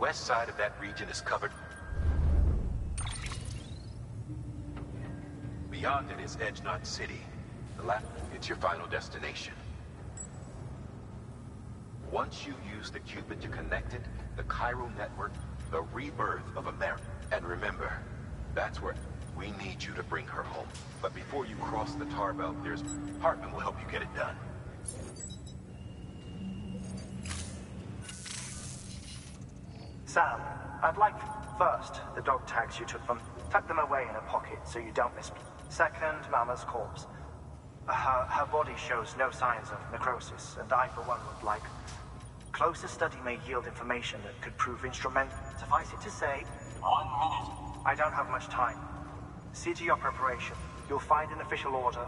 west side of that region is covered. Beyond it is Edge Knot City. The left, it's your final destination. Once you use the Cupid to connect it, the chiral network, the rebirth of America. And remember, that's where we need you to bring her home. But before you cross the tar belt, Hartman will help you get it done. Sam, I'd like first the dog tags you took from. Tuck them away in a pocket so you don't miss. Second, Mama's corpse. Her body shows no signs of necrosis, and I, for one, would like. Closer study may yield information that could prove instrumental. Suffice it to say, 1 minute. I don't have much time. See to your preparation. You'll find an official order.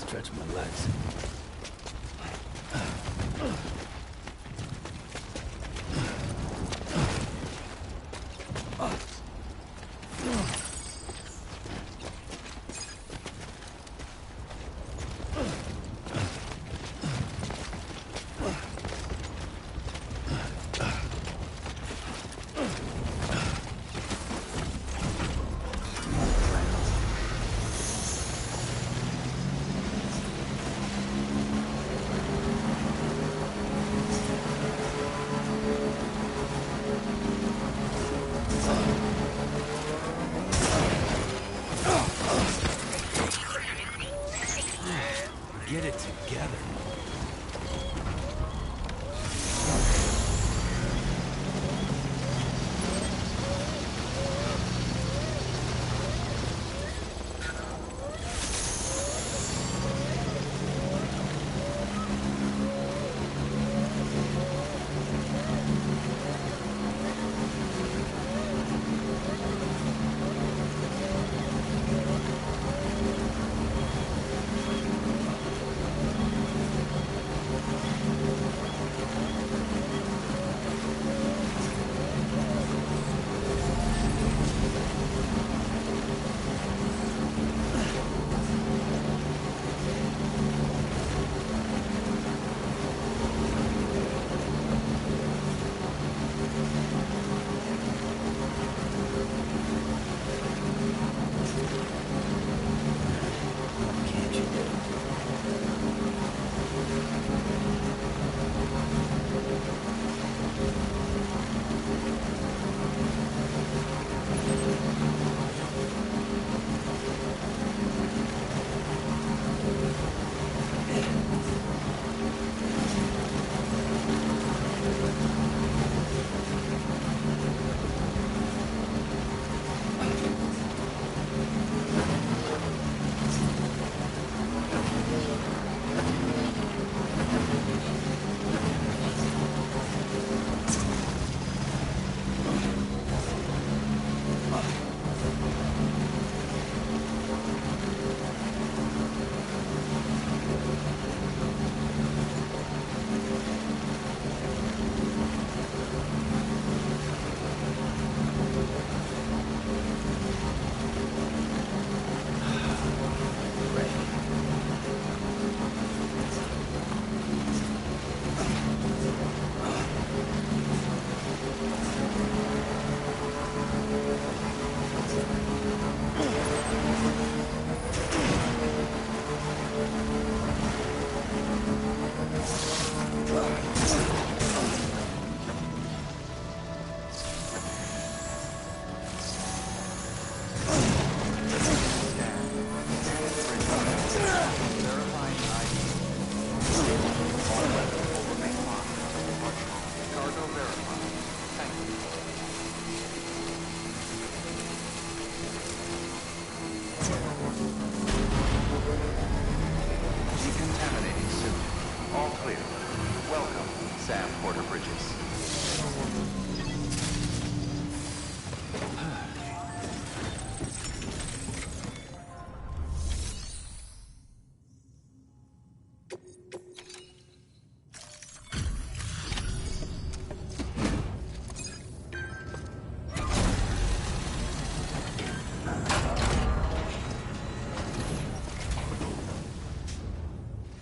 stretch my legs. Get it together.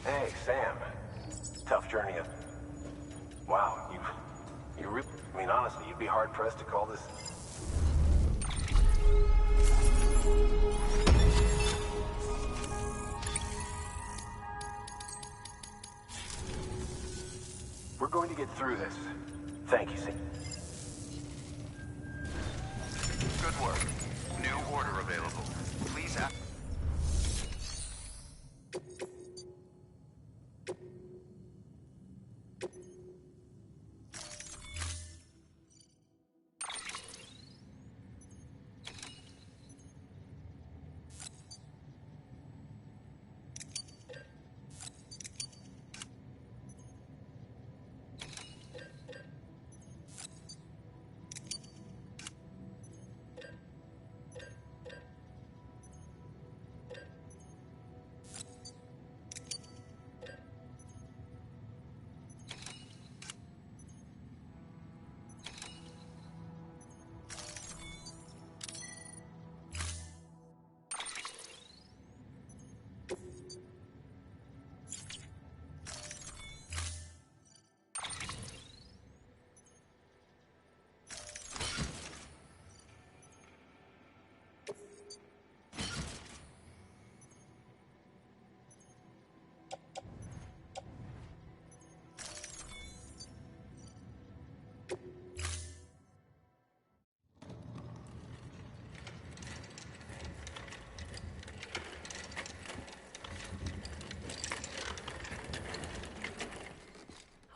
Hey, Sam. Tough journey up. Wow, you really, I mean, honestly, you'd be hard-pressed to call this... We're going to get through this. Thank you, Sam. Good work. New order available. Please act.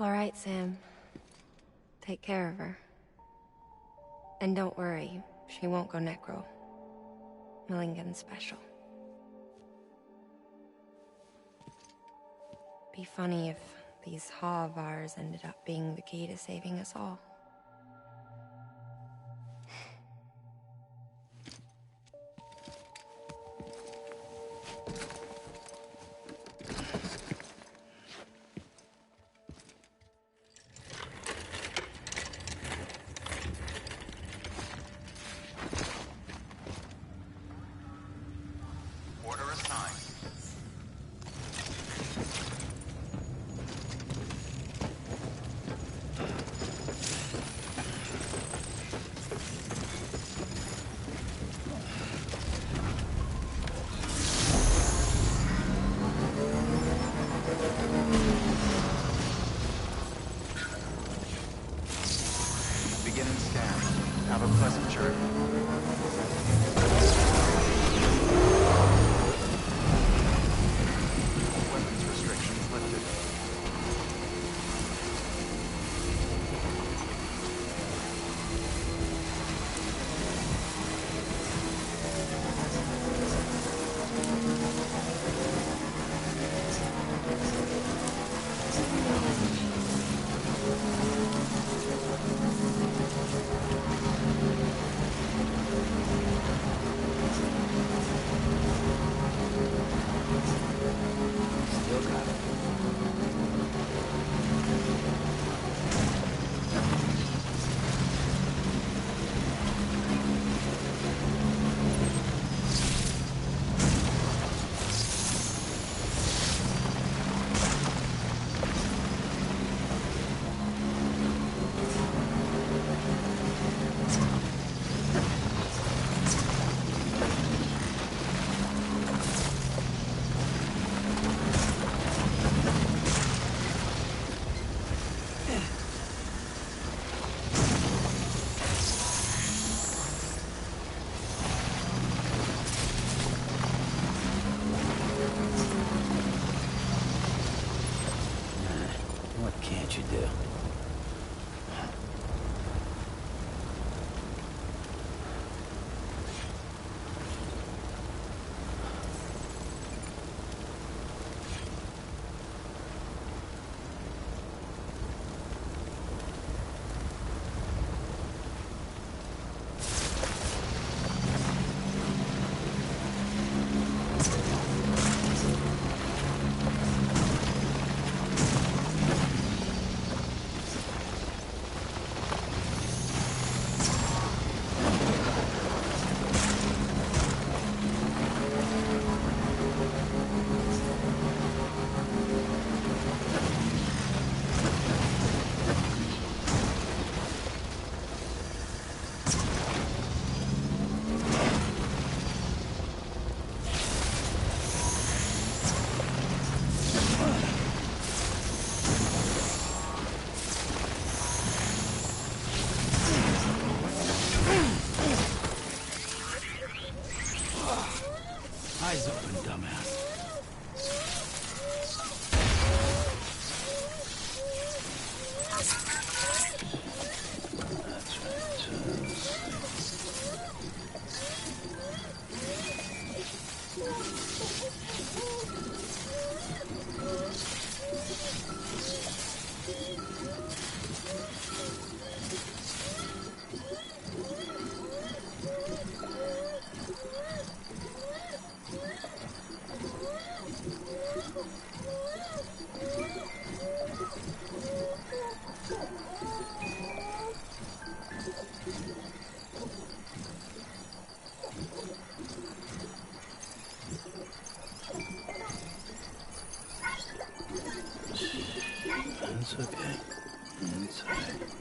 All right, Sam. Take care of her. And don't worry, she won't go necro. Millingen's special. Be funny if these Ha of ours ended up being the key to saving us all. Order assigned. Beginning scan. Have a pleasant journey. Weapons restrictions lifted. Still got it. What can't you do? Eyes open, dumbass. That's It's okay. It's okay.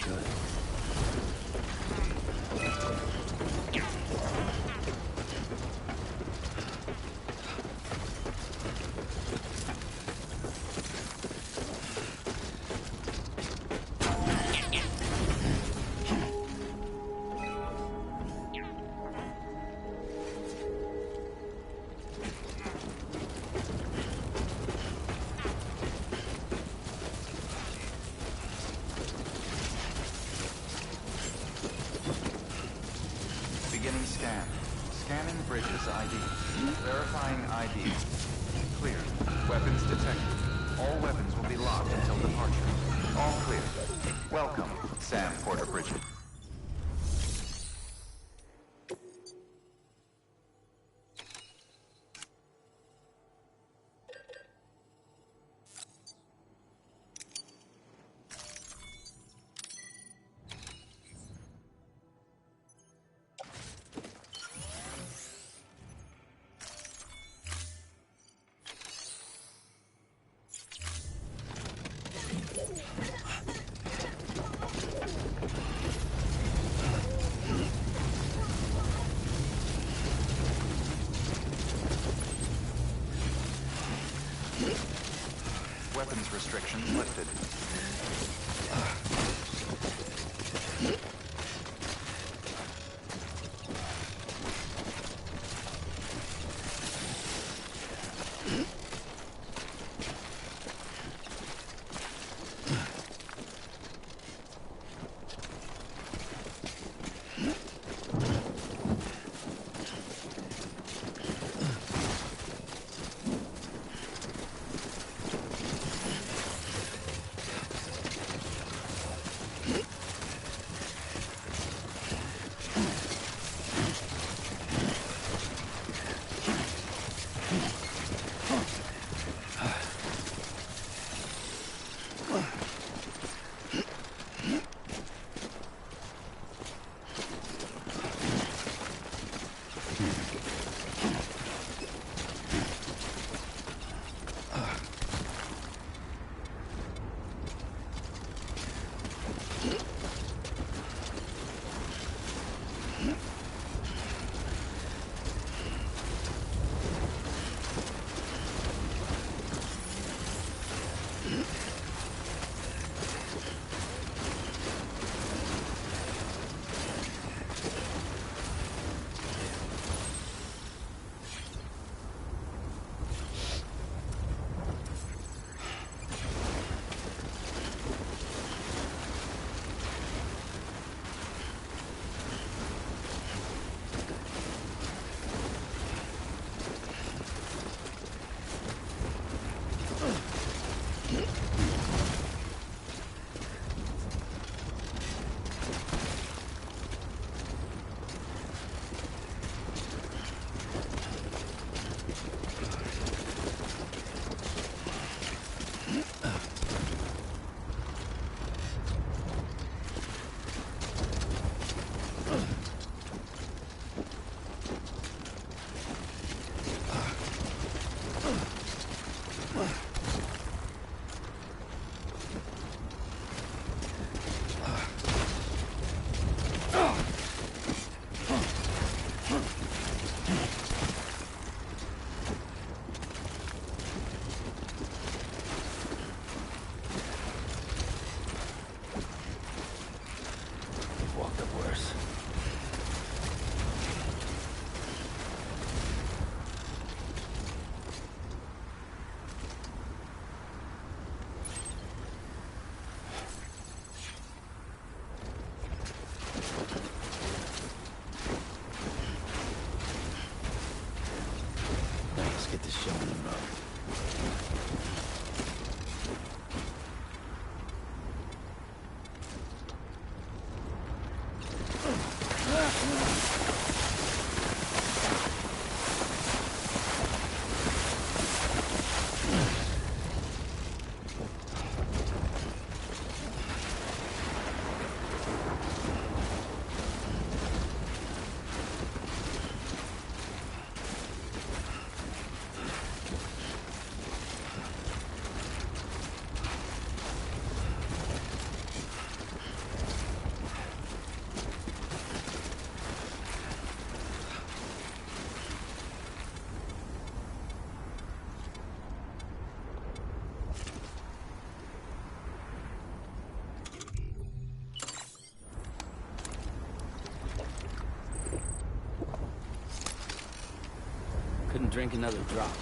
Good. Beginning scan. Scanning bridges ID. Verifying ID. Clear. Weapons detected. All weapons will be locked until departure. All clear. Welcome, Sam Porter Bridget. Weapons restrictions lifted. drink another drop.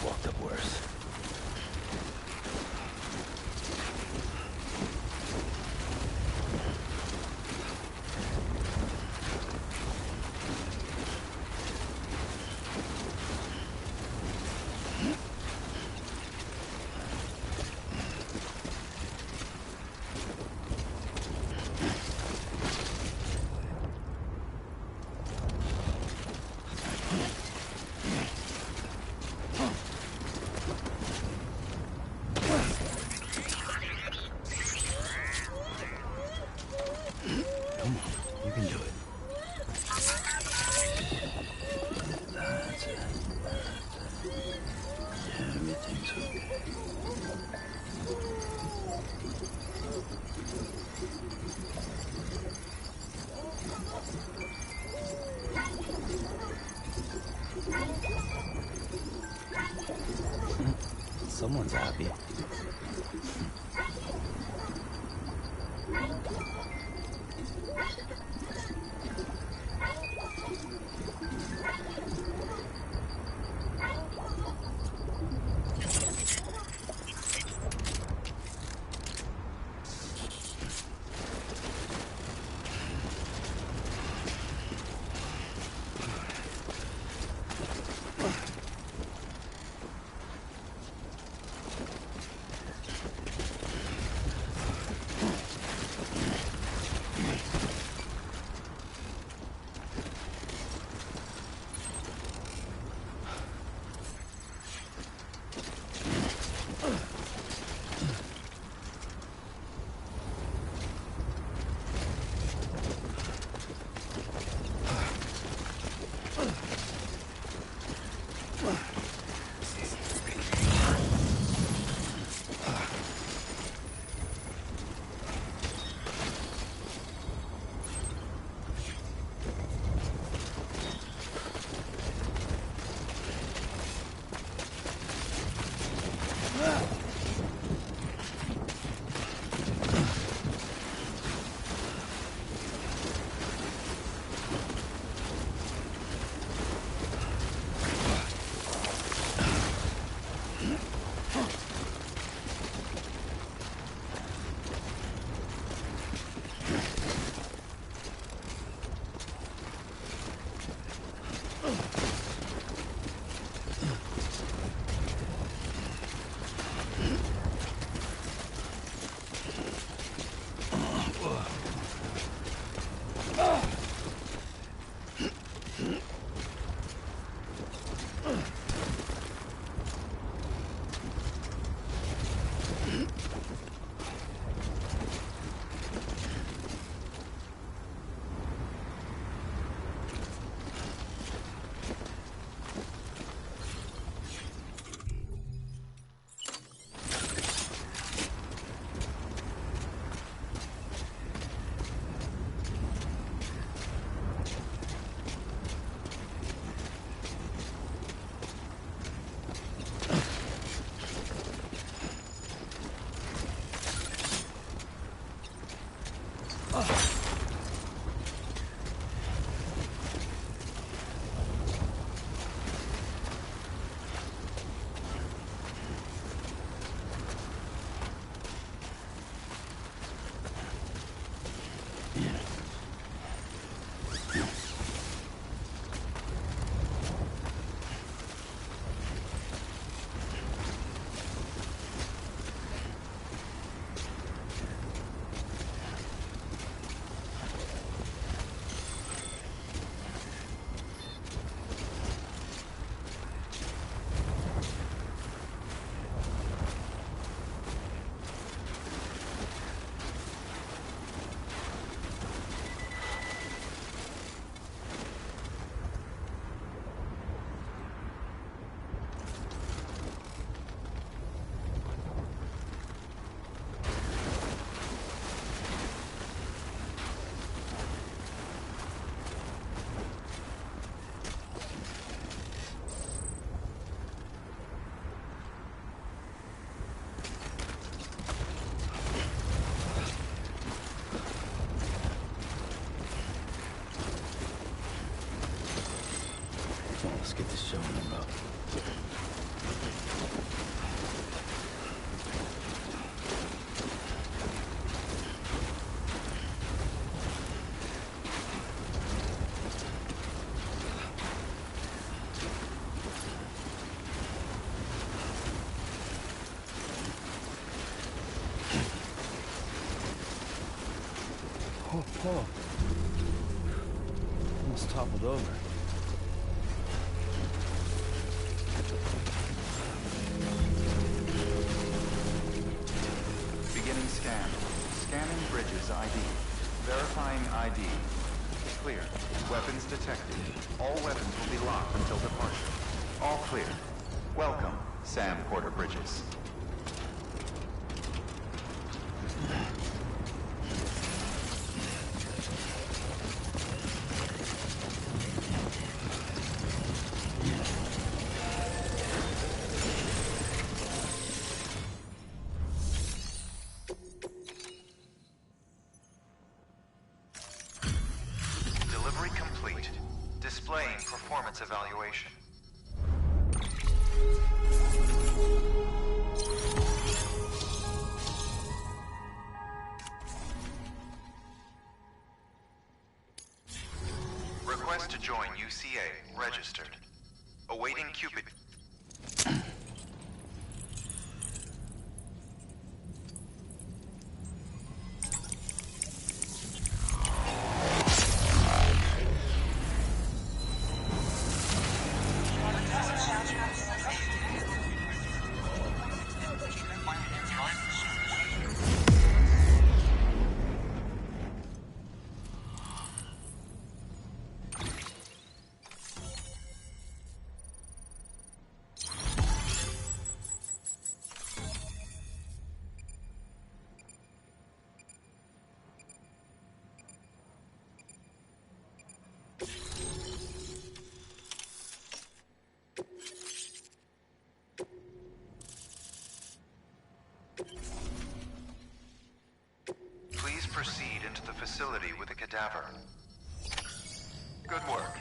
Walked up worse. Someone's happy. Oh. Almost toppled over. Beginning scan. Scanning bridges ID. Verifying ID. Clear. Weapons detected. All weapons will be locked until departure. All clear. Welcome, Sam Porter Bridges. Delivery complete. Displaying performance evaluation. Request to join UCA. Registered. Awaiting Cupid. Please proceed into the facility with the cadaver. Good work.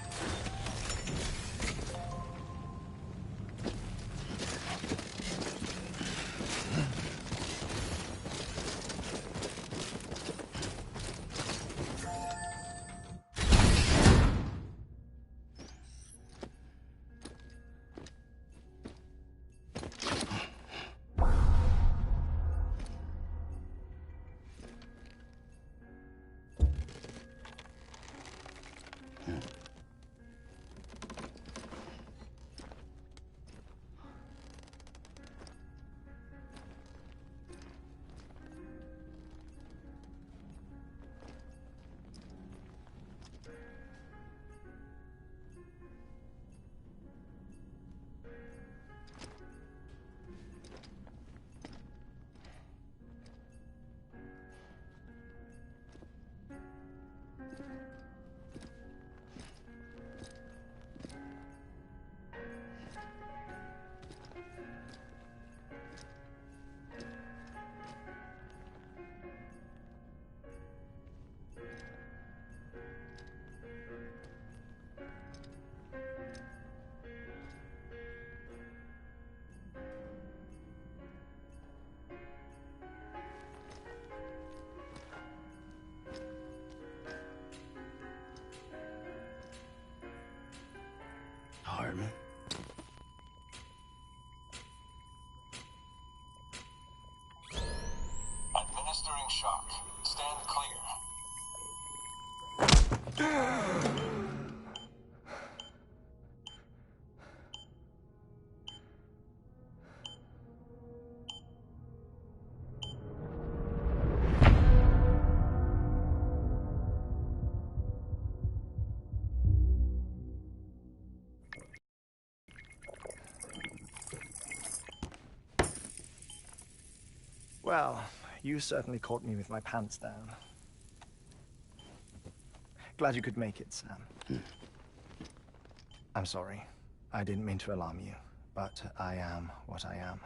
Hartman. Administering shock. Stand clear. Well, you certainly caught me with my pants down. Glad you could make it, Sam. I'm sorry. I didn't mean to alarm you, but I am what I am.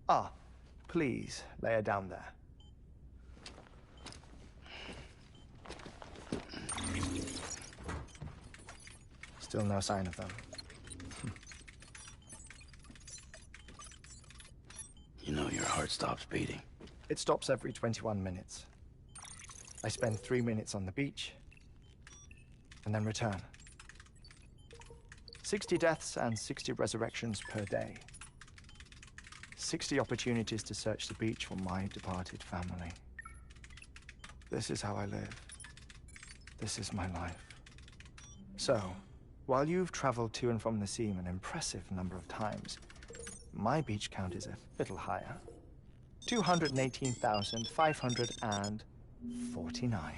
Ah, please, lay her down there. Still no sign of them. You know your heart stops beating. It stops every 21 minutes. I spend 3 minutes on the beach, and then return. 60 deaths and 60 resurrections per day. 60 opportunities to search the beach for my departed family. This is how I live. This is my life. So, while you've traveled to and from the seam an impressive number of times, my beach count is a little higher. 218,549.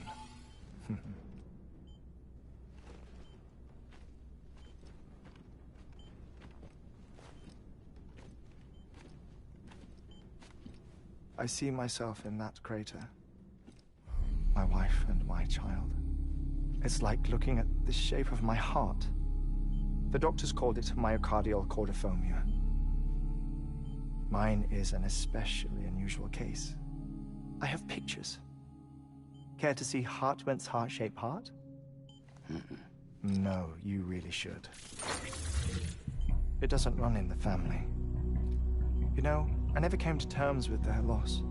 I see myself in that crater. My wife and my child. It's like looking at the shape of my heart. The doctors called it myocardial cordiformia. Mine is an especially unusual case. I have pictures. Care to see Hartman's heart-shaped heart? No, you really should. It doesn't run in the family. You know, I never came to terms with their loss.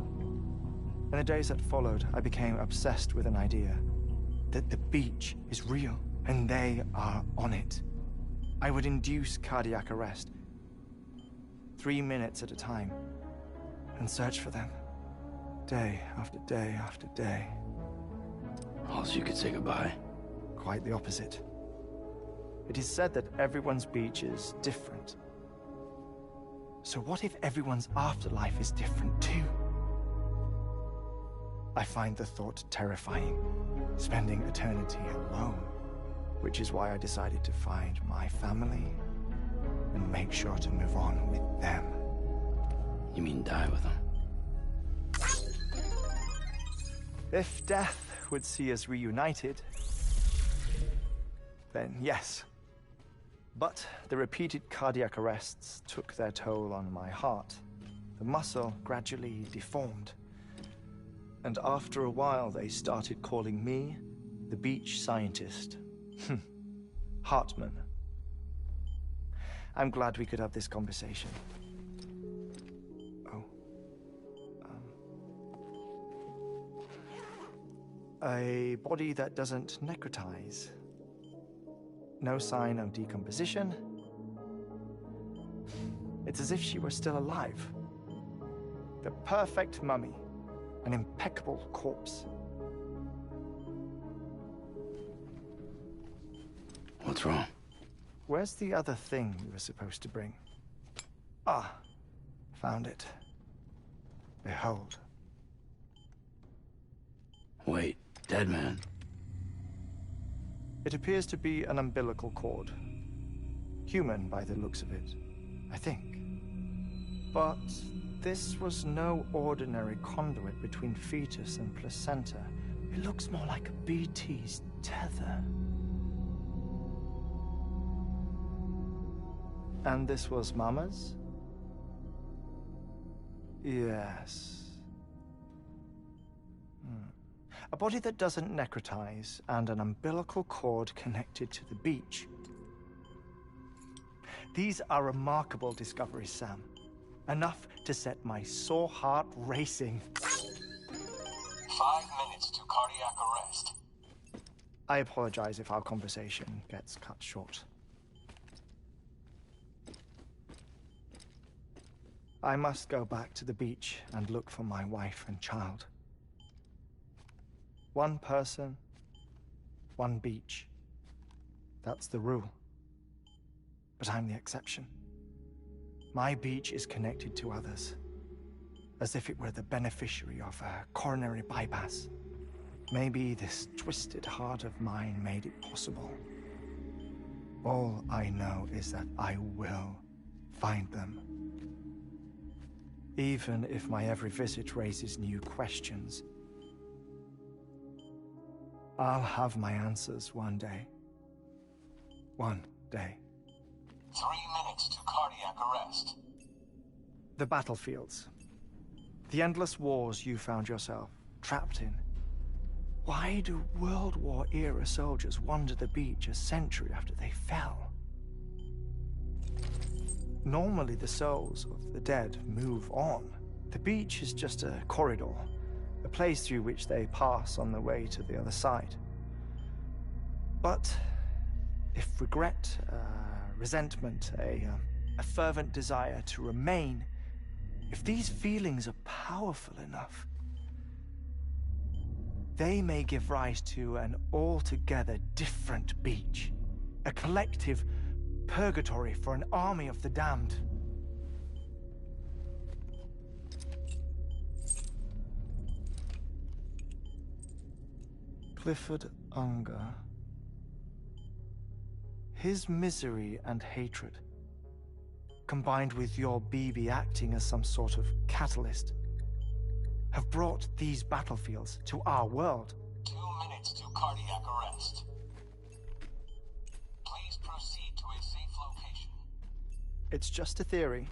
In the days that followed, I became obsessed with an idea that the beach is real, and they are on it. I would induce cardiac arrest, 3 minutes at a time, and search for them, day after day after day. Also, you could say goodbye. Quite the opposite. It is said that everyone's beach is different. So what if everyone's afterlife is different too? I find the thought terrifying, spending eternity alone, which is why I decided to find my family and make sure to move on with them. You mean die with them? If death would see us reunited, then yes. But the repeated cardiac arrests took their toll on my heart. The muscle gradually deformed. And after a while, they started calling me the beach scientist. Hartman. I'm glad we could have this conversation. Oh. A body that doesn't necrotize. No sign of decomposition. It's as if she were still alive. The perfect mummy. An impeccable corpse. What's wrong? Where's the other thing you were supposed to bring? Ah, found it. Behold. Wait, dead man. It appears to be an umbilical cord. Human by the looks of it, I think. But this was no ordinary conduit between fetus and placenta. It looks more like a BT's tether. And this was Mama's? Yes. A body that doesn't necrotize, and an umbilical cord connected to the beach. These are remarkable discoveries, Sam. Enough to set my sore heart racing. 5 minutes to cardiac arrest. I apologize if our conversation gets cut short. I must go back to the beach and look for my wife and child. One person, one beach. That's the rule. But I'm the exception. My beach is connected to others, as if it were the beneficiary of a coronary bypass. Maybe this twisted heart of mine made it possible. All I know is that I will find them. Even if my every visit raises new questions, I'll have my answers one day. One day. 3 minutes to cardiac arrest. The battlefields. The endless wars you found yourself trapped in. Why do World War-era soldiers wander the beach a century after they fell? Normally the souls of the dead move on. The beach is just a corridor, a place through which they pass on the way to the other side. But if regret, resentment, a fervent desire to remain, if these feelings are powerful enough, they may give rise to an altogether different beach. A collective purgatory for an army of the damned. Clifford Unger. His misery and hatred, combined with your BB acting as some sort of catalyst, have brought these battlefields to our world. 2 minutes to cardiac arrest. Please proceed to a safe location. It's just a theory.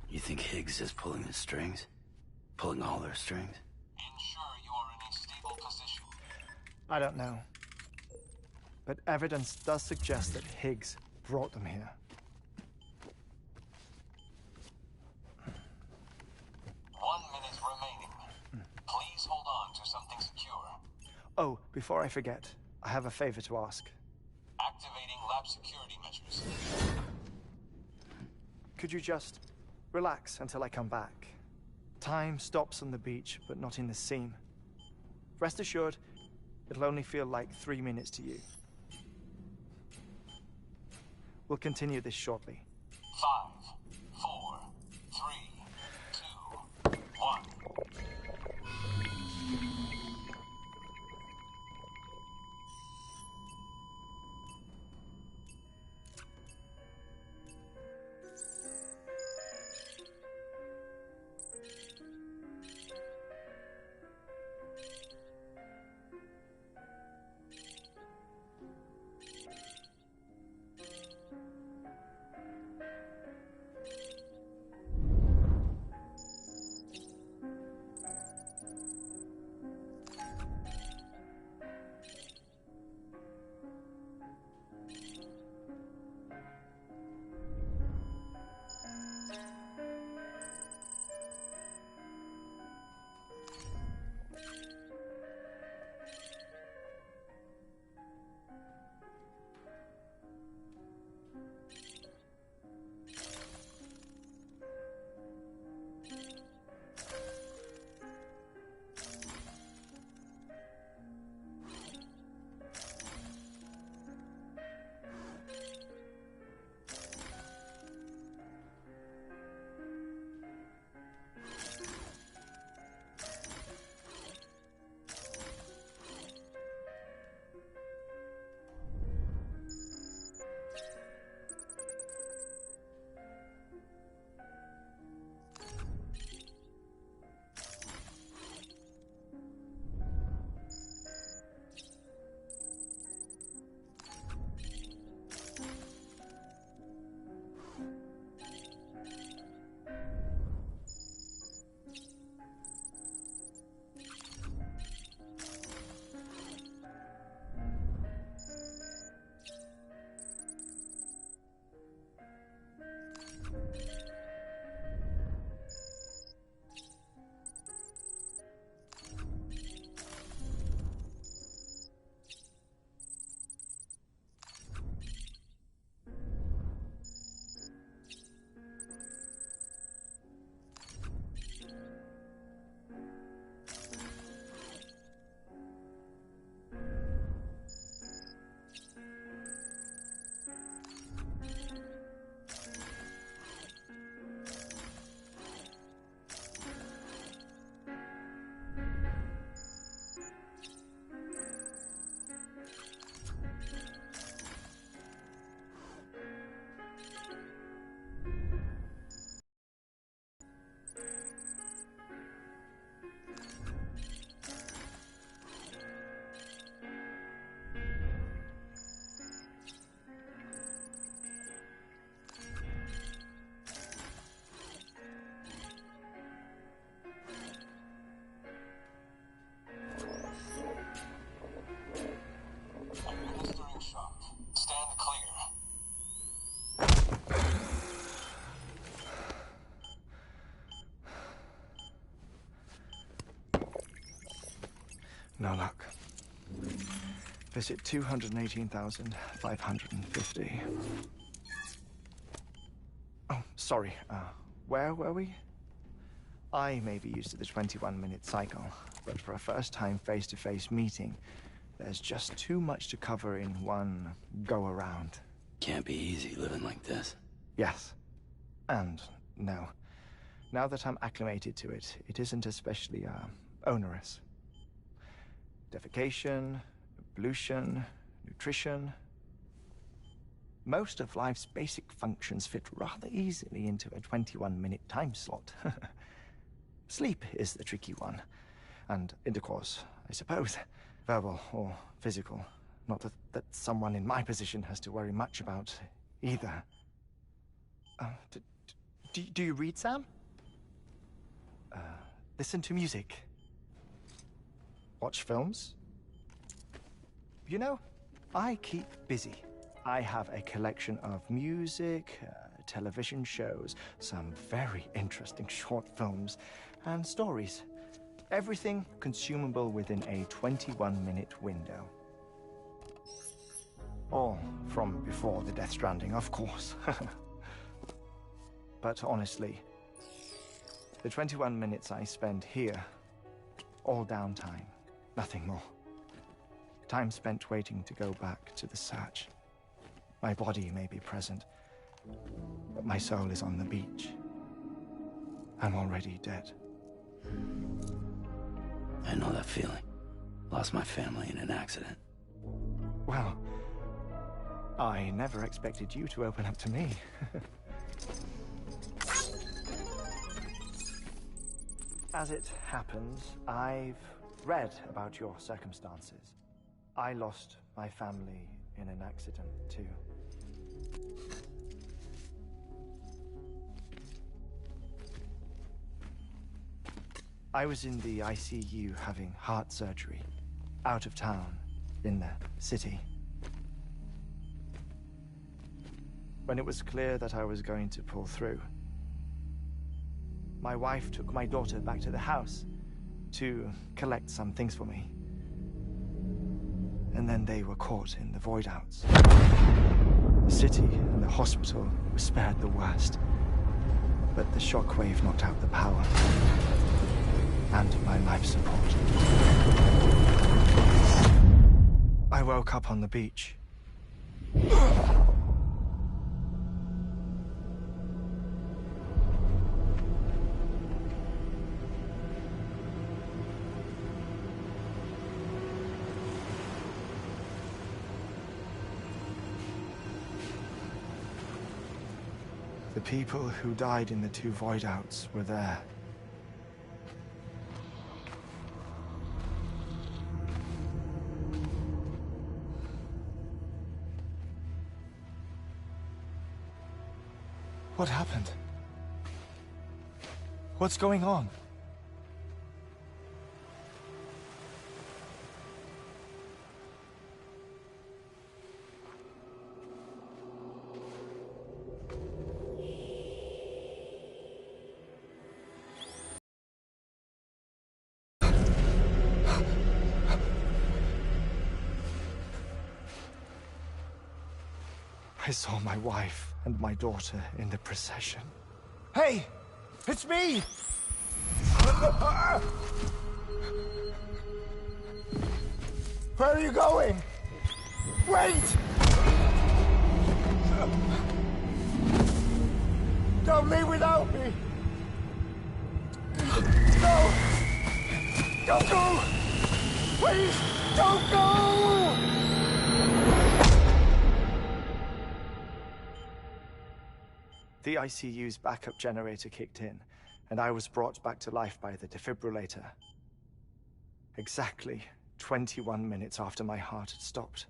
You think Higgs is pulling the strings? Pulling all their strings? Ensure you are in a stable position. I don't know. But evidence does suggest that Higgs brought them here. 1 minute remaining. Please hold on to something secure. Oh, before I forget, I have a favor to ask. Activating lab security measures. Could you just relax until I come back? Time stops on the beach, but not in the scene. Rest assured, it'll only feel like 3 minutes to you. We'll continue this shortly. 5, 4, 3, 2, 1. No luck. Visit 218,550. Oh, sorry. Where were we? I may be used to the 21-minute cycle, but for a first-time face-to-face meeting, there's just too much to cover in one go-around. Can't be easy living like this. Yes. And no. Now that I'm acclimated to it, it isn't especially, onerous. Defecation, pollution, nutrition. Most of life's basic functions fit rather easily into a 21-minute time slot. Sleep is the tricky one. And intercourse, I suppose. Verbal or physical. Not that someone in my position has to worry much about either. Do you read, Sam? Listen to music. Watch films? You know, I keep busy. I have a collection of music, television shows, some very interesting short films, and stories. Everything consumable within a 21-minute window. All from before the Death Stranding, of course. But honestly, the 21 minutes I spend here, all downtime, nothing more. Time spent waiting to go back to the search. My body may be present, but my soul is on the beach. I'm already dead. I know that feeling. Lost my family in an accident. Well, I never expected you to open up to me. As it happens, I've read about your circumstances. I lost my family in an accident, too. I was in the ICU having heart surgery, out of town, in the city. When it was clear that I was going to pull through, my wife took my daughter back to the house to collect some things for me. And then they were caught in the void outs. The city and the hospital were spared the worst, but the shockwave knocked out the power and my life support. I woke up on the beach. The people who died in the two void outs were there. What happened? What's going on? I saw my wife and my daughter in the procession. Hey! It's me! Where are you going? Wait! Don't leave without me! No! Don't go! Please, don't go! The ICU's backup generator kicked in, and I was brought back to life by the defibrillator. Exactly 21 minutes after my heart had stopped.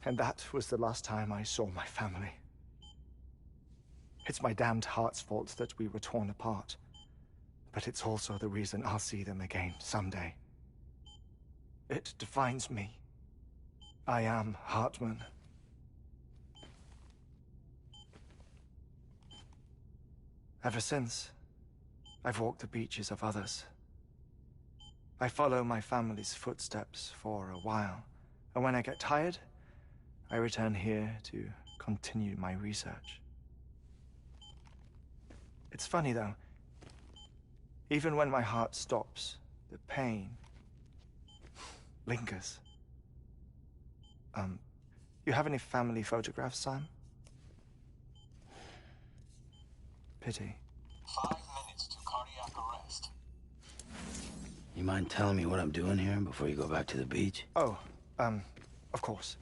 And that was the last time I saw my family. It's my damned heart's fault that we were torn apart, but it's also the reason I'll see them again someday. It defines me. I am Hartman. Ever since, I've walked the beaches of others. I follow my family's footsteps for a while, and when I get tired, I return here to continue my research. It's funny, though. Even when my heart stops, the pain lingers. You have any family photographs, Sam? Pity. 5 minutes to cardiac arrest. You mind telling me what I'm doing here before you go back to the beach? Oh, of course.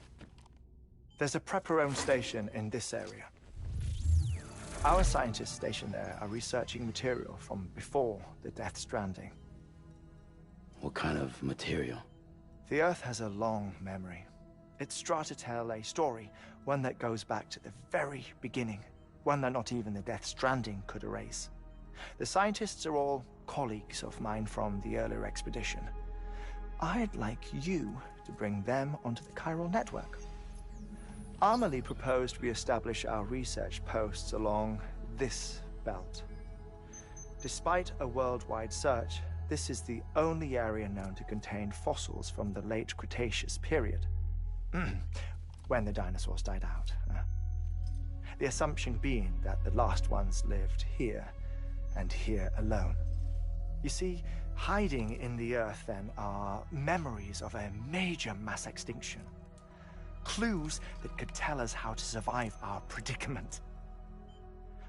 There's a Prepper-owned station in this area. Our scientists stationed there are researching material from before the Death Stranding. What kind of material? The Earth has a long memory. It's trying to tell a story, one that goes back to the very beginning, one that not even the Death Stranding could erase. The scientists are all colleagues of mine from the earlier expedition. I'd like you to bring them onto the chiral network. Amelie proposed we establish our research posts along this belt. Despite a worldwide search, this is the only area known to contain fossils from the late Cretaceous period. When the dinosaurs died out. The assumption being that the last ones lived here, and here alone. You see, hiding in the Earth, then, are memories of a major mass extinction. Clues that could tell us how to survive our predicament.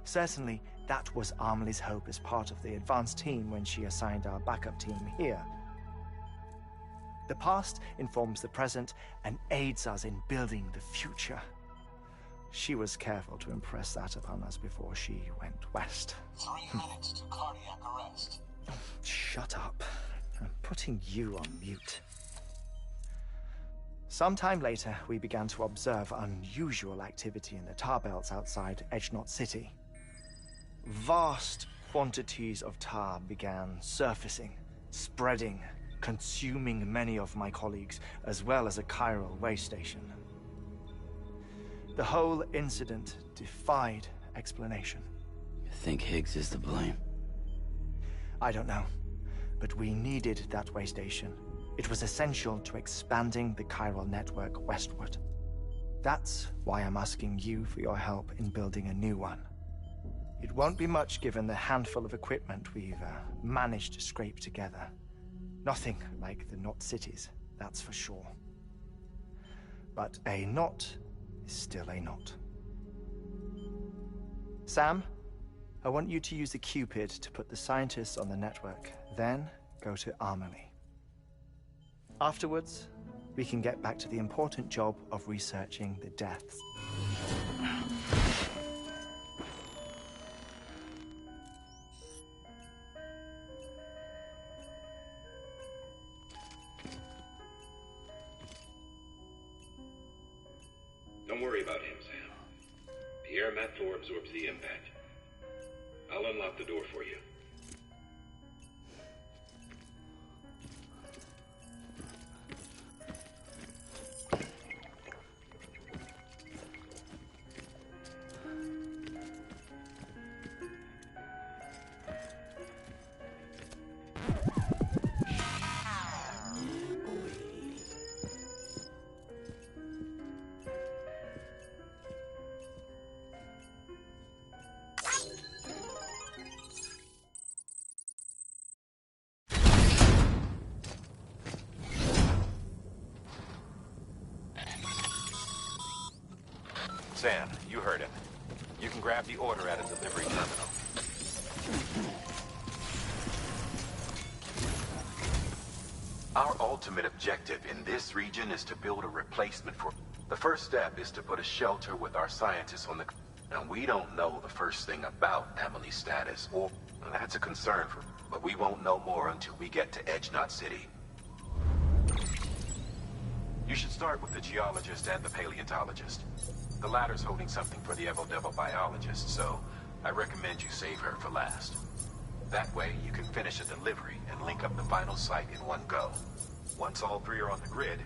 Certainly, that was Amelie's hope as part of the advanced team when she assigned our backup team here. The past informs the present and aids us in building the future. She was careful to impress that upon us before she went west. 3 minutes to cardiac arrest. Shut up. I'm putting you on mute. Sometime later, we began to observe unusual activity in the tar belts outside Edgenot City. Vast quantities of tar began surfacing, spreading, consuming many of my colleagues, as well as a chiral way station. The whole incident defied explanation. You think Higgs is to blame? I don't know, but we needed that way station. It was essential to expanding the chiral network westward. That's why I'm asking you for your help in building a new one. It won't be much given the handful of equipment we've managed to scrape together. Nothing like the knot cities, that's for sure. But a knot is still a knot. Sam, I want you to use the Cupid to put the scientists on the network, then go to Amelie. Afterwards, we can get back to the important job of researching the deaths. Don't worry about him, Sam. The air mat floor absorbs the impact. I'll unlock the door for you. Sam, you heard him. You can grab the order at a delivery terminal. Our ultimate objective in this region is to build a replacement for... The first step is to put a shelter with our scientists on the... Now, we don't know the first thing about Amelie's status, or... That's a concern for... But we won't know more until we get to Edgenot City. You should start with the geologist and the paleontologist. The latter's holding something for the Evil biologist, so I recommend you save her for last. That way, you can finish a delivery and link up the final site in one go. Once all three are on the grid,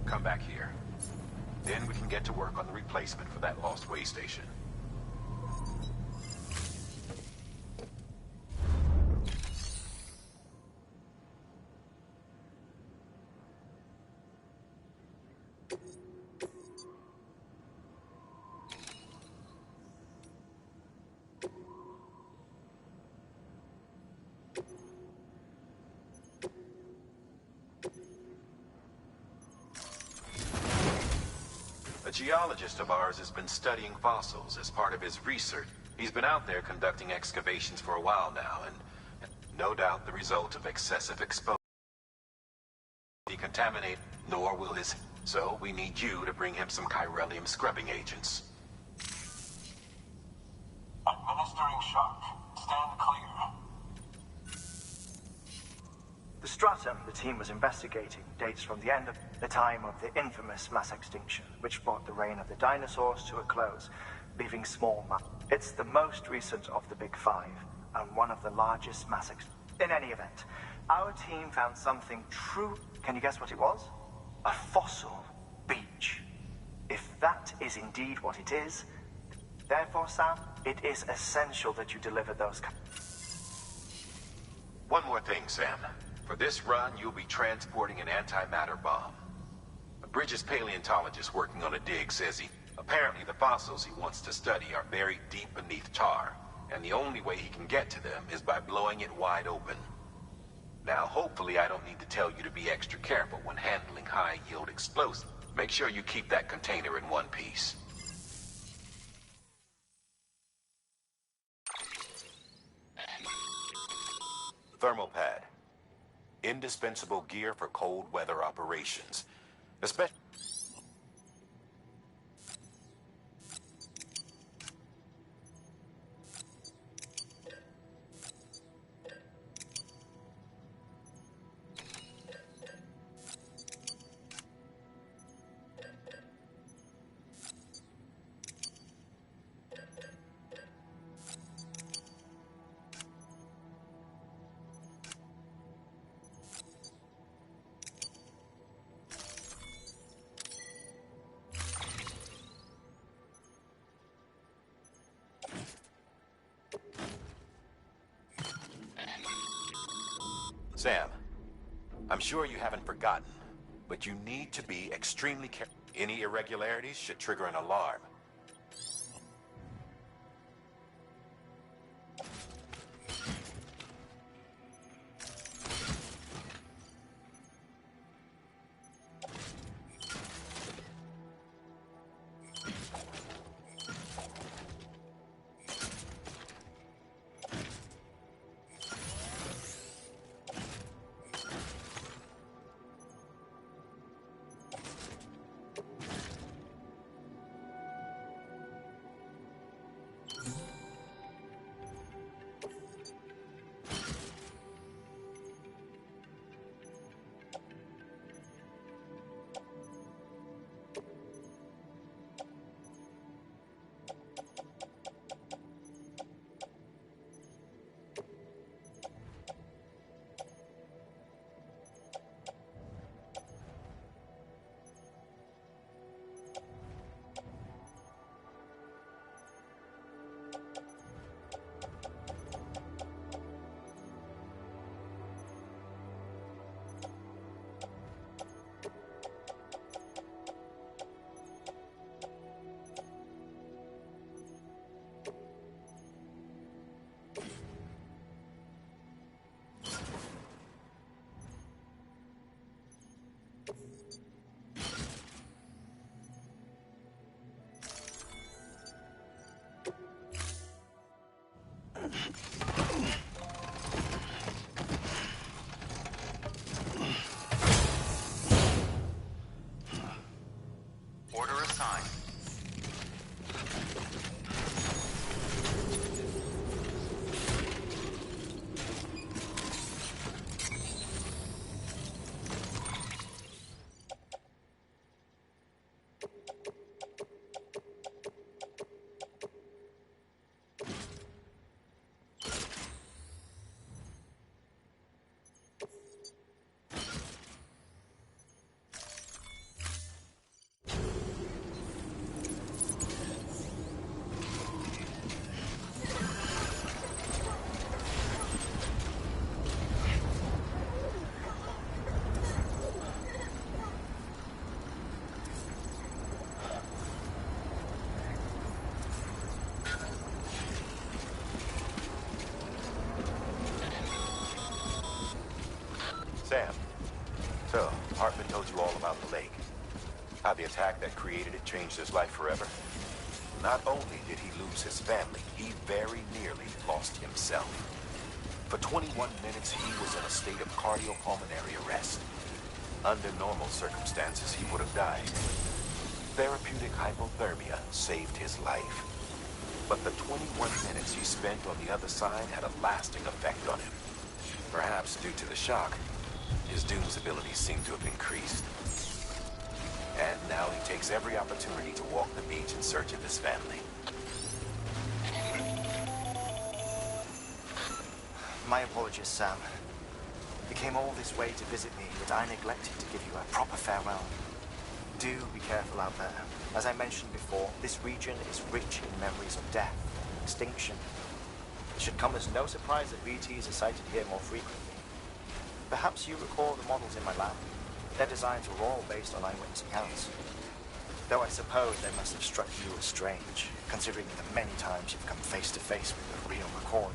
come back here. Then we can get to work on the replacement for that lost way station. A geologist of ours has been studying fossils as part of his research. He's been out there conducting excavations for a while now, and no doubt the result of excessive exposure. Decontaminate, nor will his... So we need you to bring him some chiralium scrubbing agents. Administering shock. Stand clear. The stratum the team was investigating dates from the end of the time of the infamous mass extinction, which brought the reign of the dinosaurs to a close, leaving small It's the most recent of the Big Five, and one of the largest mass In any event, our team found something true. Can you guess what it was? A fossil beach. If that is indeed what it is, therefore, Sam, it is essential that you deliver those... One more thing, Sam. For this run, you'll be transporting an antimatter bomb. A Bridges paleontologist working on a dig says apparently the fossils he wants to study are buried deep beneath tar, and the only way he can get to them is by blowing it wide open. Now, hopefully I don't need to tell you to be extra careful when handling high-yield explosives. Make sure you keep that container in one piece. Thermal pad. Indispensable gear for cold weather operations. Especially... Sam, I'm sure you haven't forgotten, but you need to be extremely careful. Any irregularities should trigger an alarm. Order assigned. Sam, so Hartman told you all about the lake. How the attack that created it changed his life forever. Not only did he lose his family, he very nearly lost himself. For 21 minutes, he was in a state of cardiopulmonary arrest. Under normal circumstances, he would have died. Therapeutic hypothermia saved his life. But the 21 minutes he spent on the other side had a lasting effect on him. Perhaps due to the shock, his Doom's abilities seem to have increased. And now he takes every opportunity to walk the beach in search of his family. My apologies, Sam. You came all this way to visit me, but I neglected to give you a proper farewell. Do be careful out there. As I mentioned before, this region is rich in memories of death, extinction. It should come as no surprise that VTs are sighted here more frequently. Perhaps you recall the models in my lab. Their designs were all based on eyewitness accounts. Though I suppose they must have struck you as strange, considering the many times you've come face to face with a real McCoy.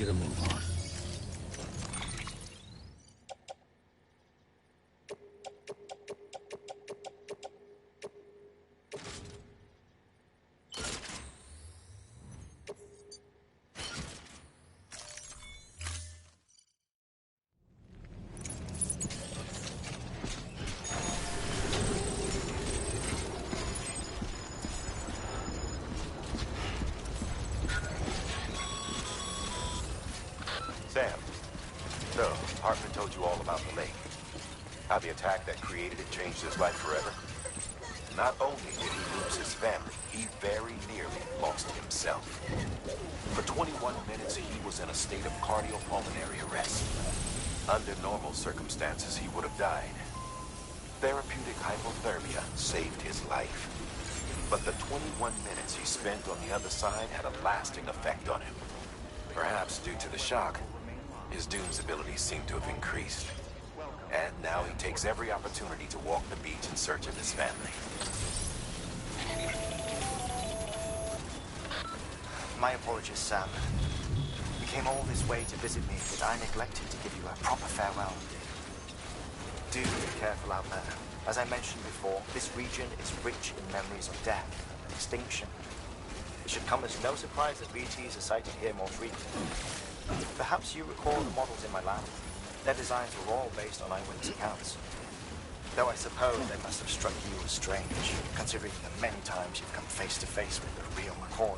get a move on. Sam, so Hartman told you all about the lake. How the attack that created it changed his life forever? Not only did he lose his family, he very nearly lost himself. For 21 minutes, he was in a state of cardiopulmonary arrest. Under normal circumstances, he would have died. Therapeutic hypothermia saved his life. But the 21 minutes he spent on the other side had a lasting effect on him. Perhaps due to the shock, his Doom's abilities seem to have increased. And now he takes every opportunity to walk the beach in search of his family. My apologies, Sam. You came all this way to visit me, but I neglected to give you a proper farewell. Do be careful out there. As I mentioned before, this region is rich in memories of death and extinction. It should come as no surprise that BTs are sighted here more frequently. Perhaps you recall the models in my lab? Their designs were all based on eyewitness accounts. Though I suppose they must have struck you as strange, considering the many times you've come face to face with the real McCoy.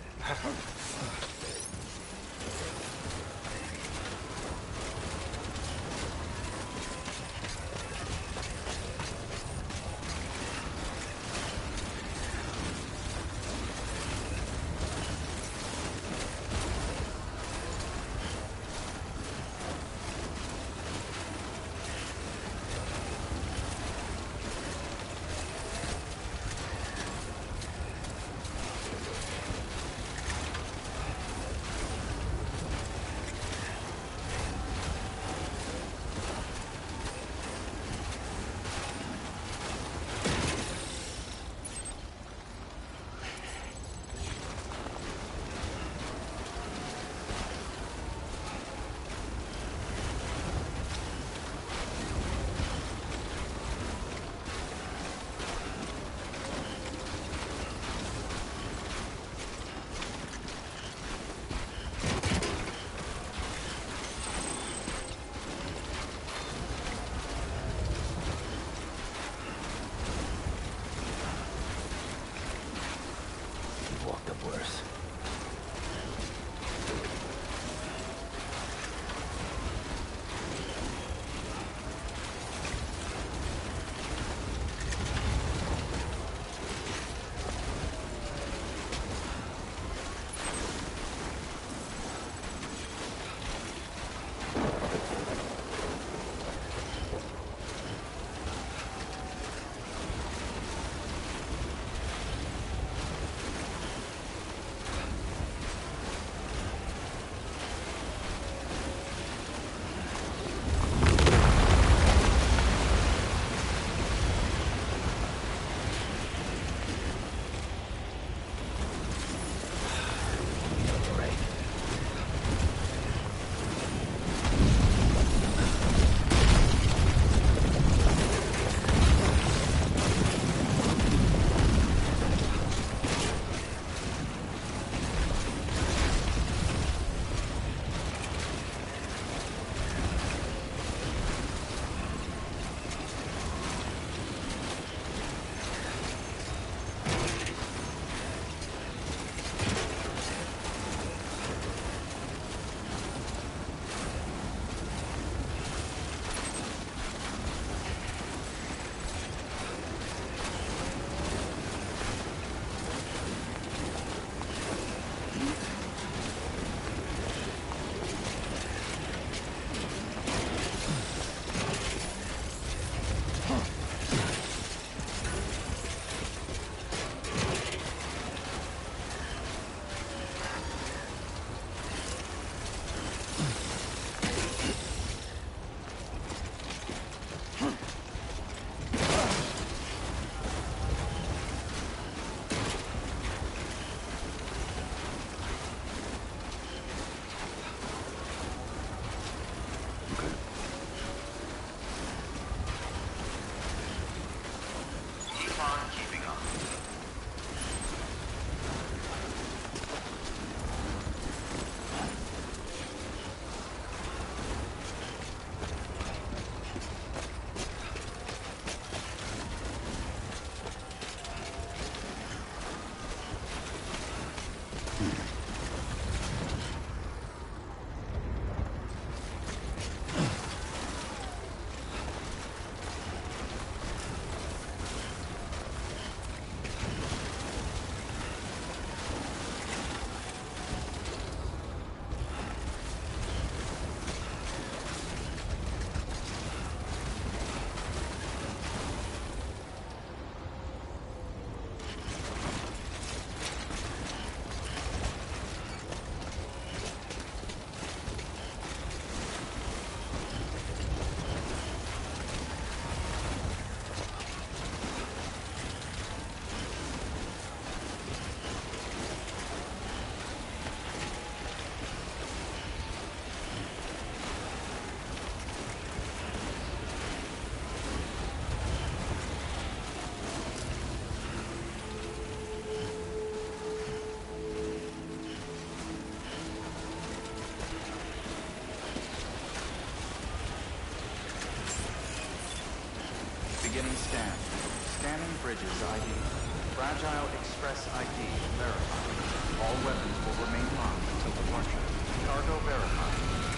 Express ID verified. All weapons will remain locked until departure. Cargo verified.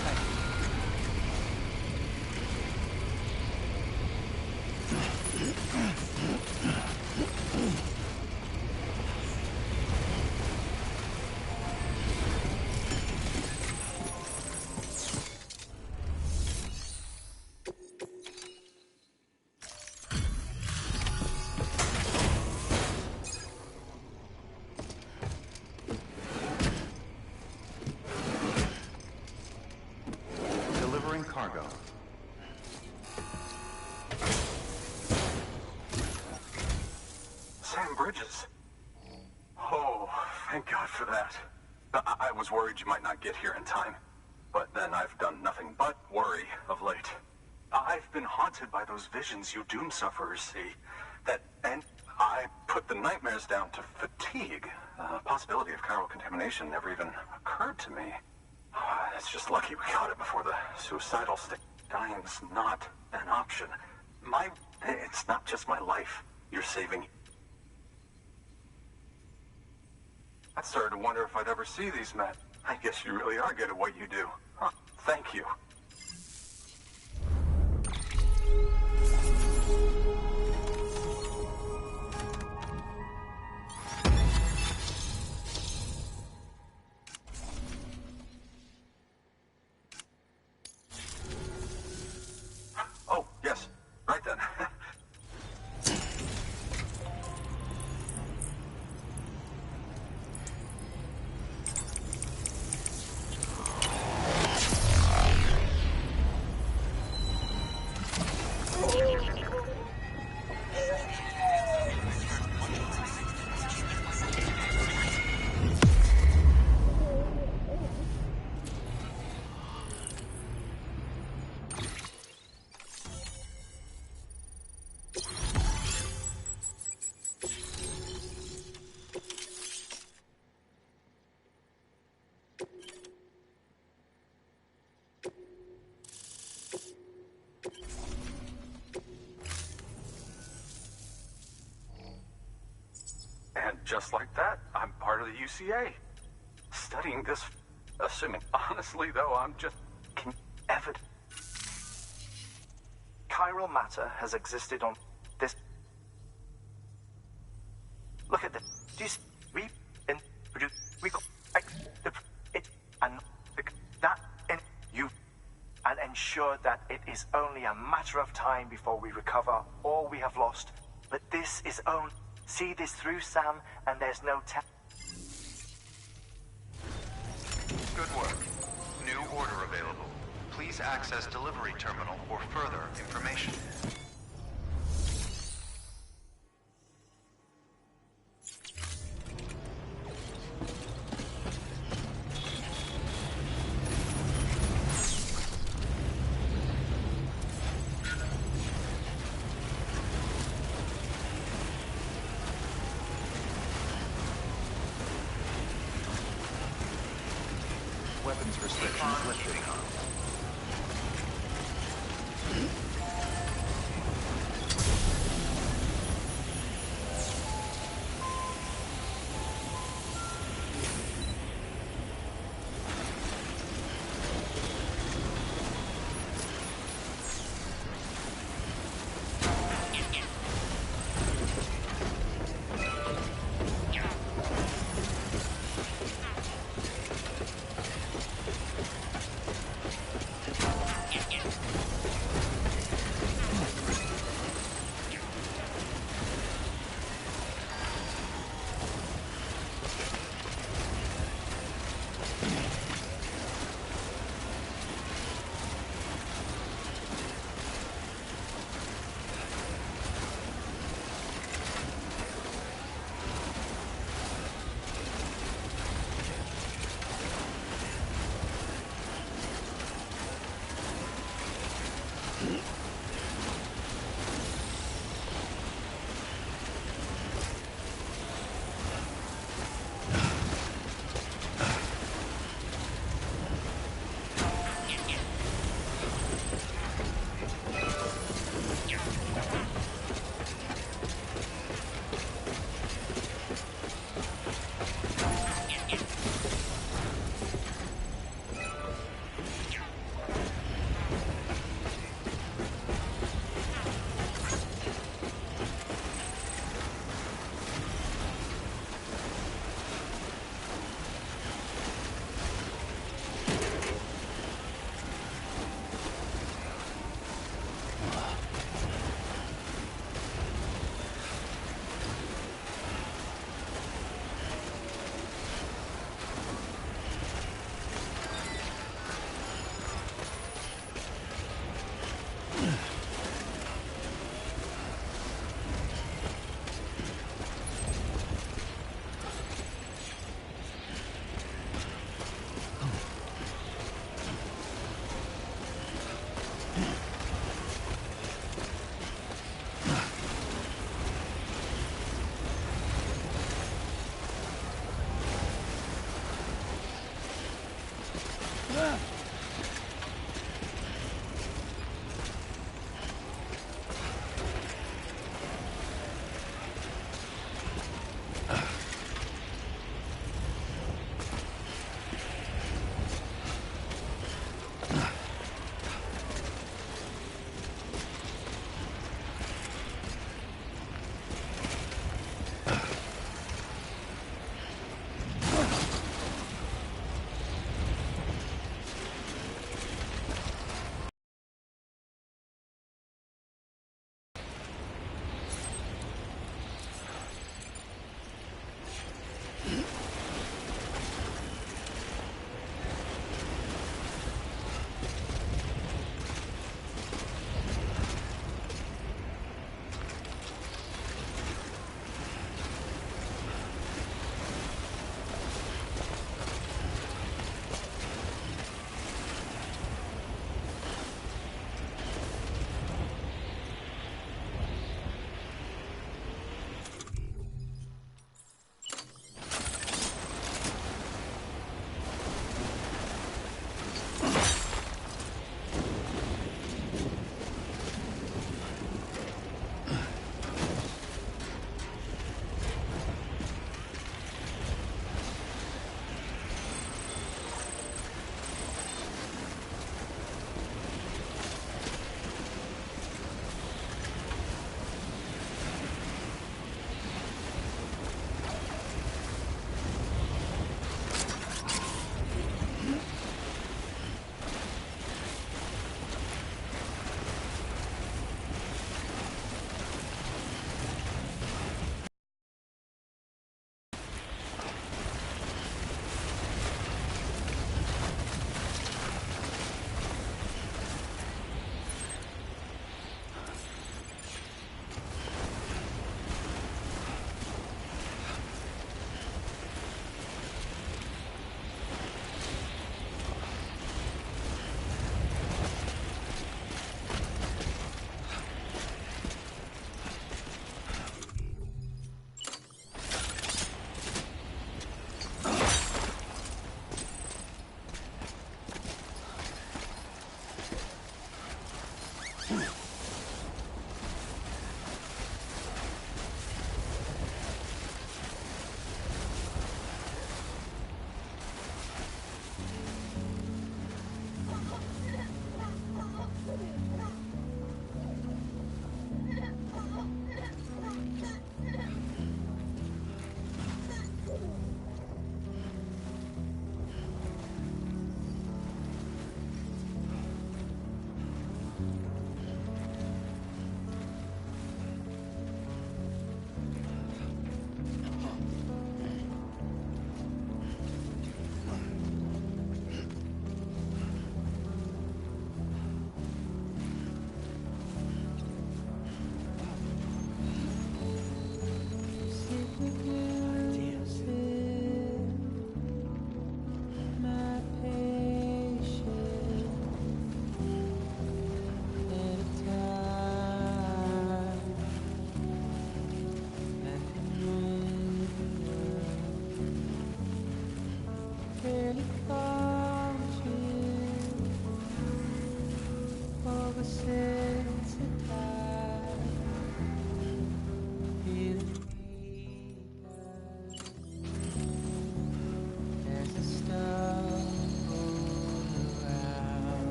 Thank you. Delivering cargo. Sam Bridges. Oh, thank God for that. I was worried you might not get here in time. But then I've done nothing but worry of late. I've been haunted by those visions you doom sufferers see. And I put the nightmares down to fatigue. The possibility of chiral contamination never even occurred to me. It's just lucky we got it before the suicidal state. Dying's not an option. It's not just my life you're saving. I started to wonder if I'd ever see these men. I guess you really are good at what you do. Huh. Thank you. Oh, yes. Right then. And just like that, I'm part of the UCA. Studying this, assuming, honestly though, I'm just evidence. Chiral matter has existed on this. Look at this. Do you see? Reproduce, it, and that in you, and ensure that it is only a matter of time before we recover all we have lost. But this is only. See this through, Sam, and there's no Good work. New order available. Please access delivery terminal for further information. Weapons restrictions lifted.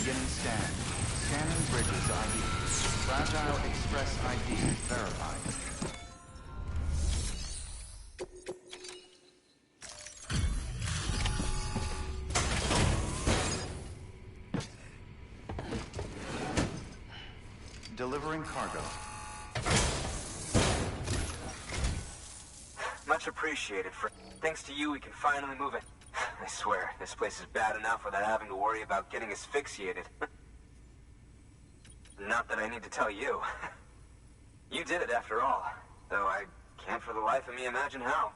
Beginning scan. Scanning bridges ID. Fragile Express ID verified. Delivering cargo. Much appreciated, friend. Thanks to you, we can finally move it. I swear, this place is bad enough without having to worry about getting asphyxiated. Not that I need to tell you. You did it after all. Though I can't for the life of me imagine how.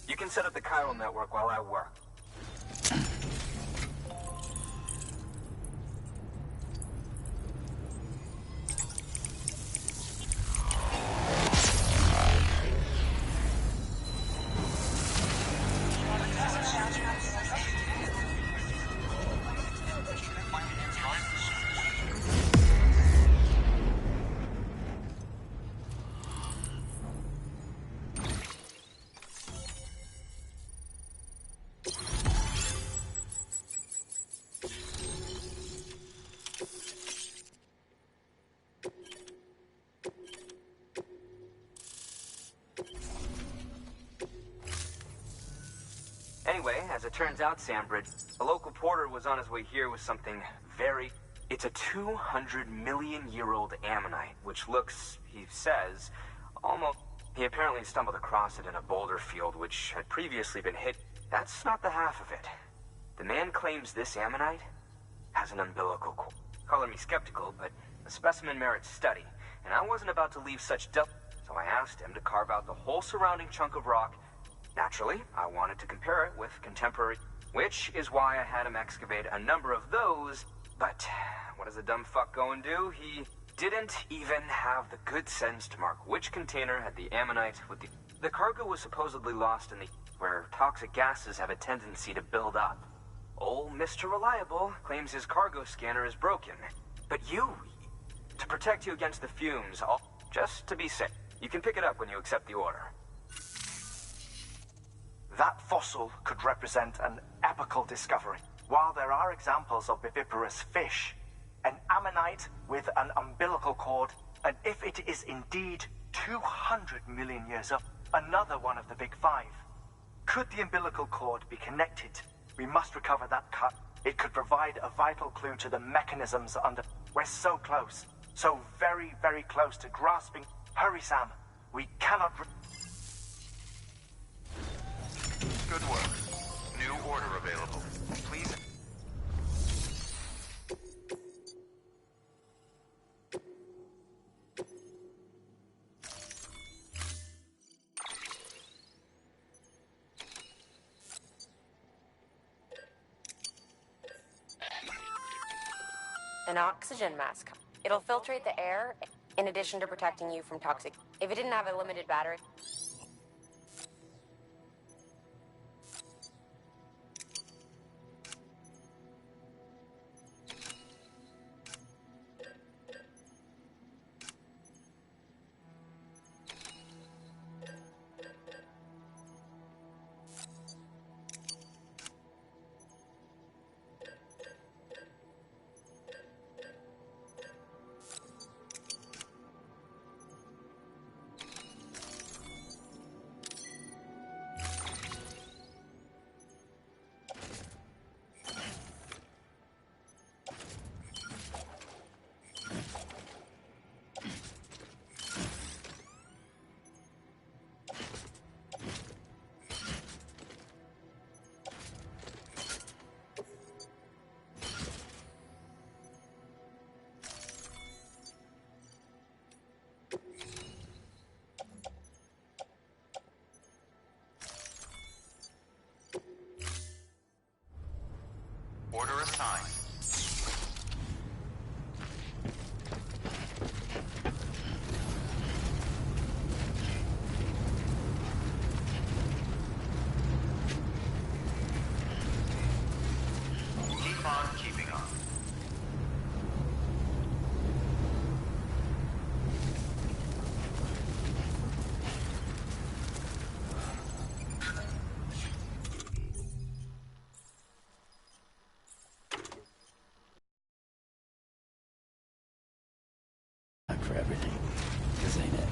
You can set up the chiral network while I work. Anyway, as it turns out, Sandbridge, a local porter was on his way here with something very... It's a 200-million-year-old ammonite, which looks, he says, almost... He apparently stumbled across it in a boulder field, which had previously been hit. That's not the half of it. The man claims this ammonite has an umbilical cord. Color me skeptical, but the specimen merits study, and I wasn't about to leave such so I asked him to carve out the whole surrounding chunk of rock. Naturally, I wanted to compare it with contemporary, which is why I had him excavate a number of those, but what does a dumb fuck go and do? He didn't even have the good sense to mark which container had the ammonite with the... The cargo was supposedly lost in the... where toxic gases have a tendency to build up. Old Mr. Reliable claims his cargo scanner is broken. But you... To protect you against the fumes, just to be safe. You can pick it up when you accept the order. That fossil could represent an epical discovery. While there are examples of viviparous fish, an ammonite with an umbilical cord, and if it is indeed 200 million years old, another one of the big five. Could the umbilical cord be connected? We must recover that cut. It could provide a vital clue to the mechanisms under... We're so close. So very, very close to grasping... Hurry, Sam. We cannot... Good work. New order available. Please... An oxygen mask. It'll filtrate the air in addition to protecting you from toxic... If it didn't have a limited battery... Order assigned. Keep on keeping on. For everything. This ain't it.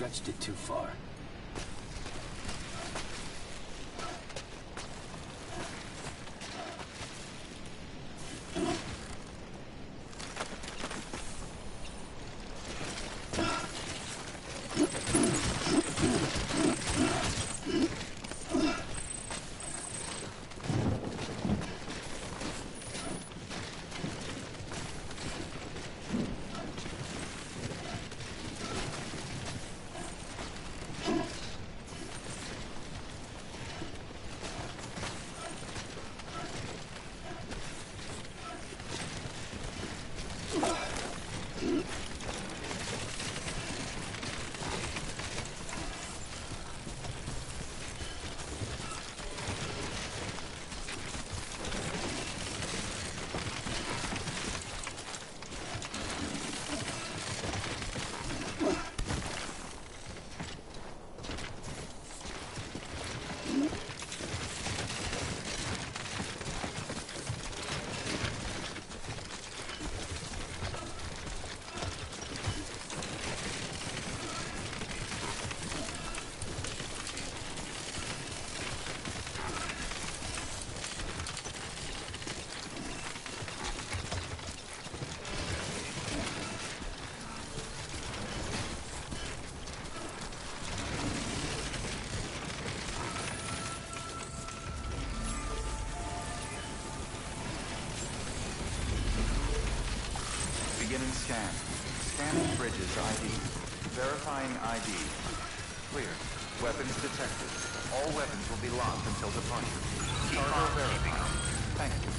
stretched it too far. Beginning scan. Scanning bridges ID. Verifying ID. Clear. Weapons detected. All weapons will be locked until departure. Cargo verified. Thank you.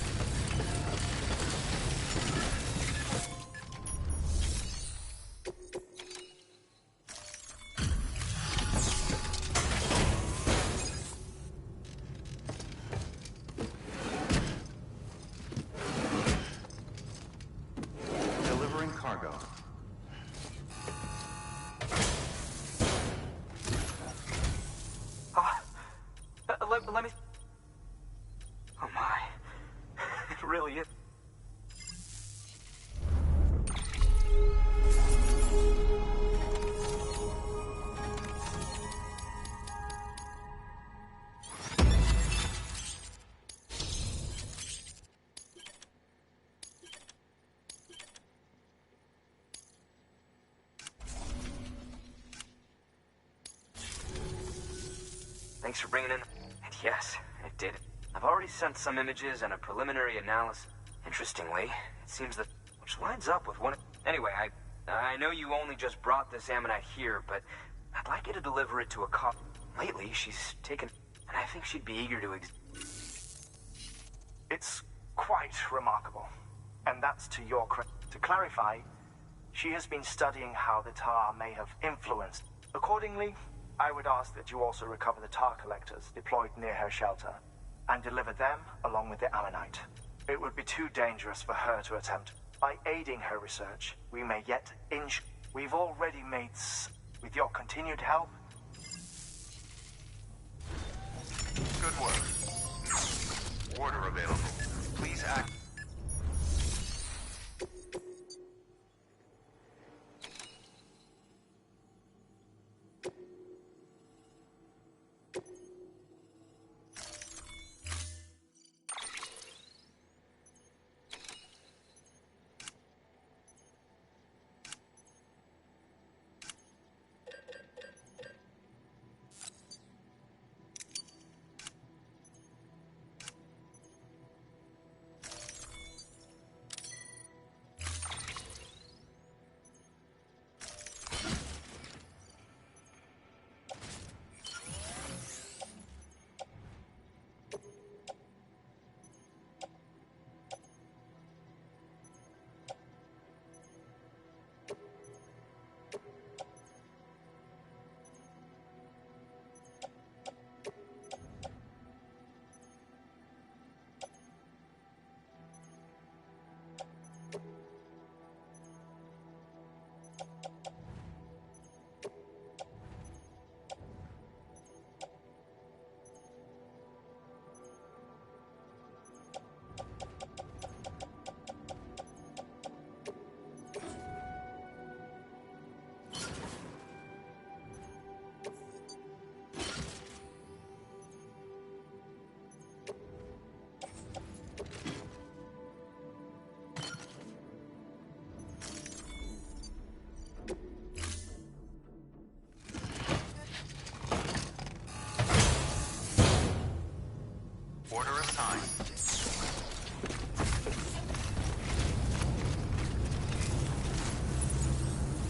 Delivering cargo. Let me... Oh my. It really is. Thanks for bringing in... And yes, it did. I've already sent some images and a preliminary analysis. Interestingly, it seems that... Which lines up with one... Anyway, I know you only just brought this ammonite here, but I'd like you to deliver it to a cop. Lately, she's taken... And I think she'd be eager to... It's quite remarkable. And that's to your credit. To clarify, she has been studying how the tar may have influenced. Accordingly, I would ask that you also recover the tar collectors deployed near her shelter and deliver them along with the ammonite. It would be too dangerous for her to attempt. By aiding her research, we may yet inch. We've already made with your continued help. Good work. Order available. Please act.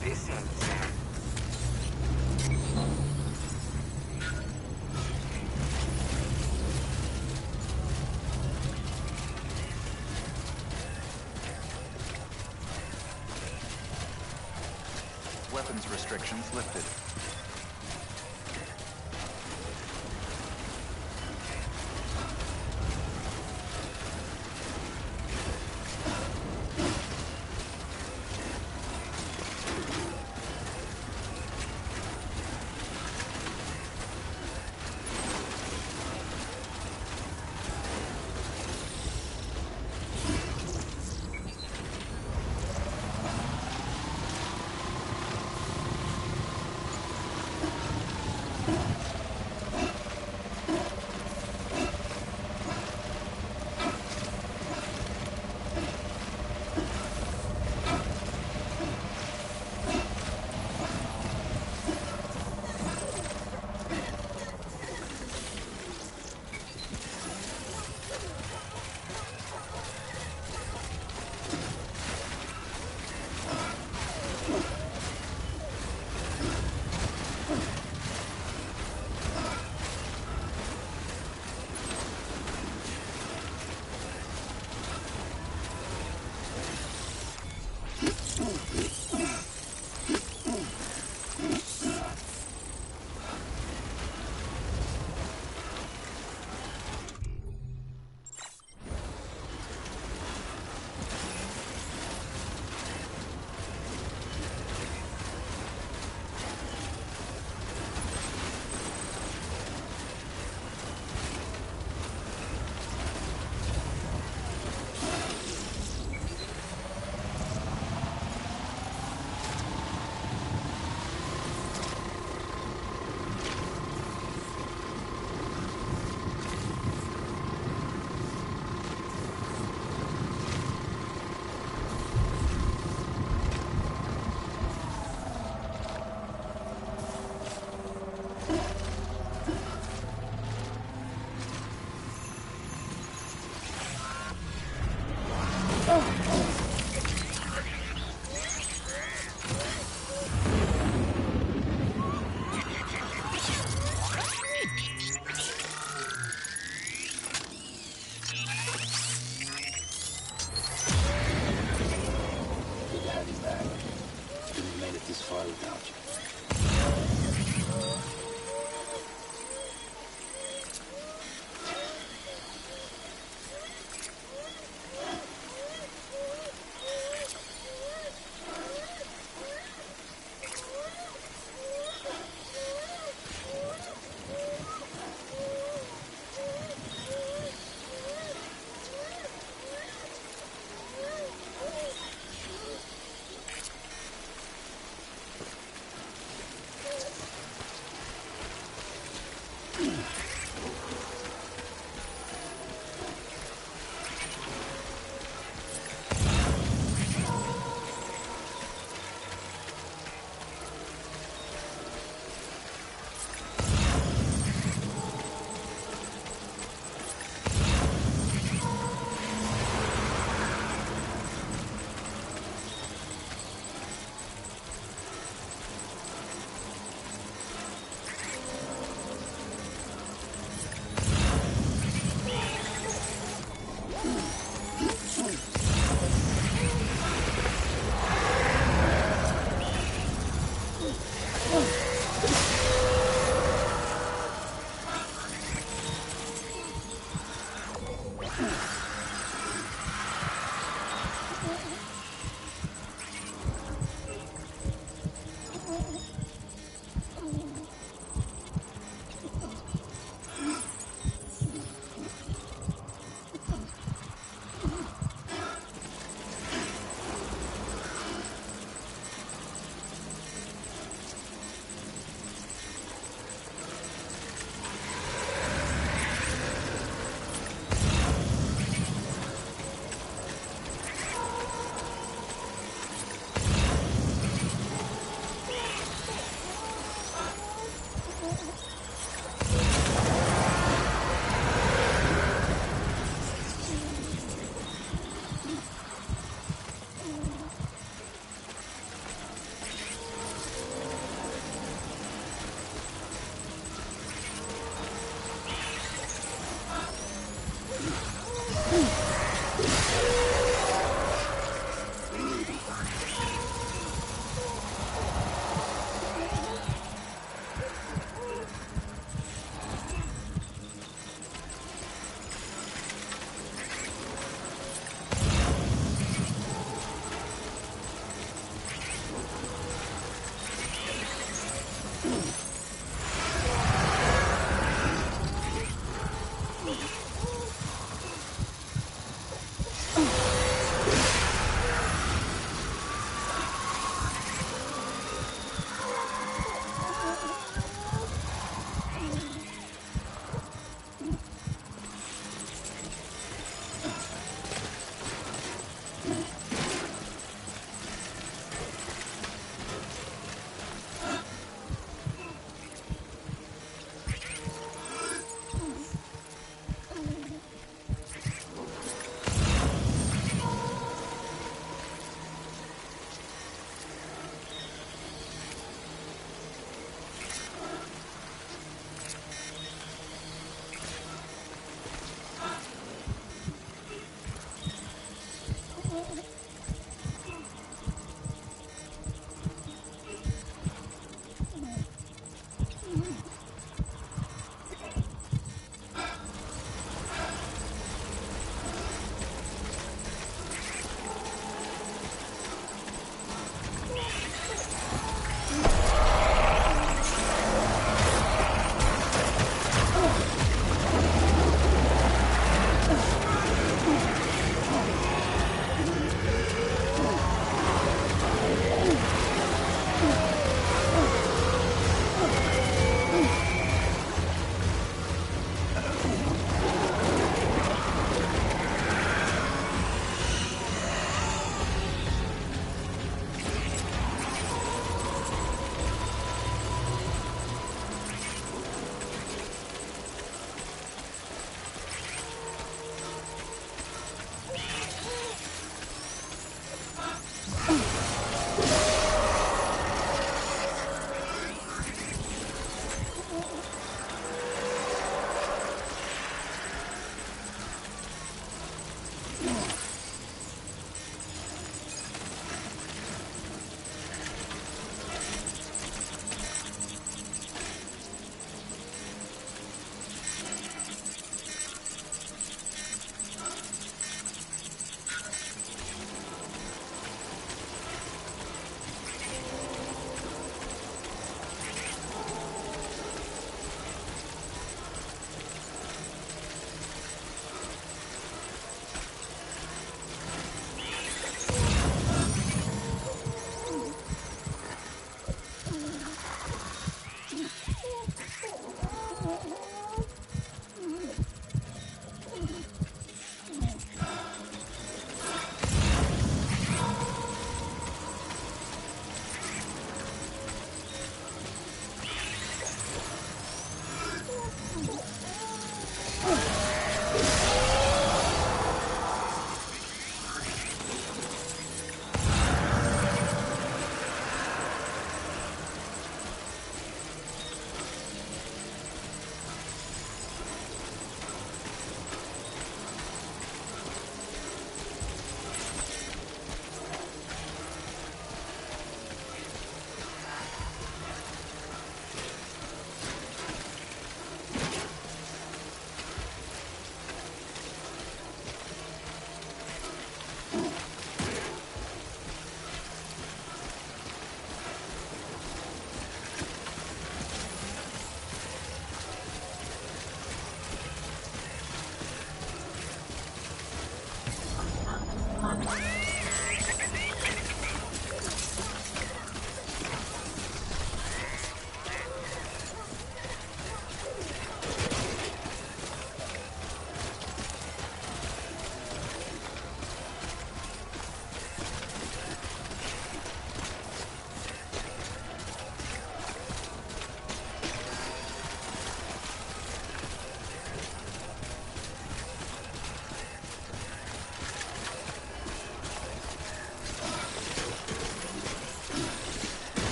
This seems insane. Weapons restrictions lifted.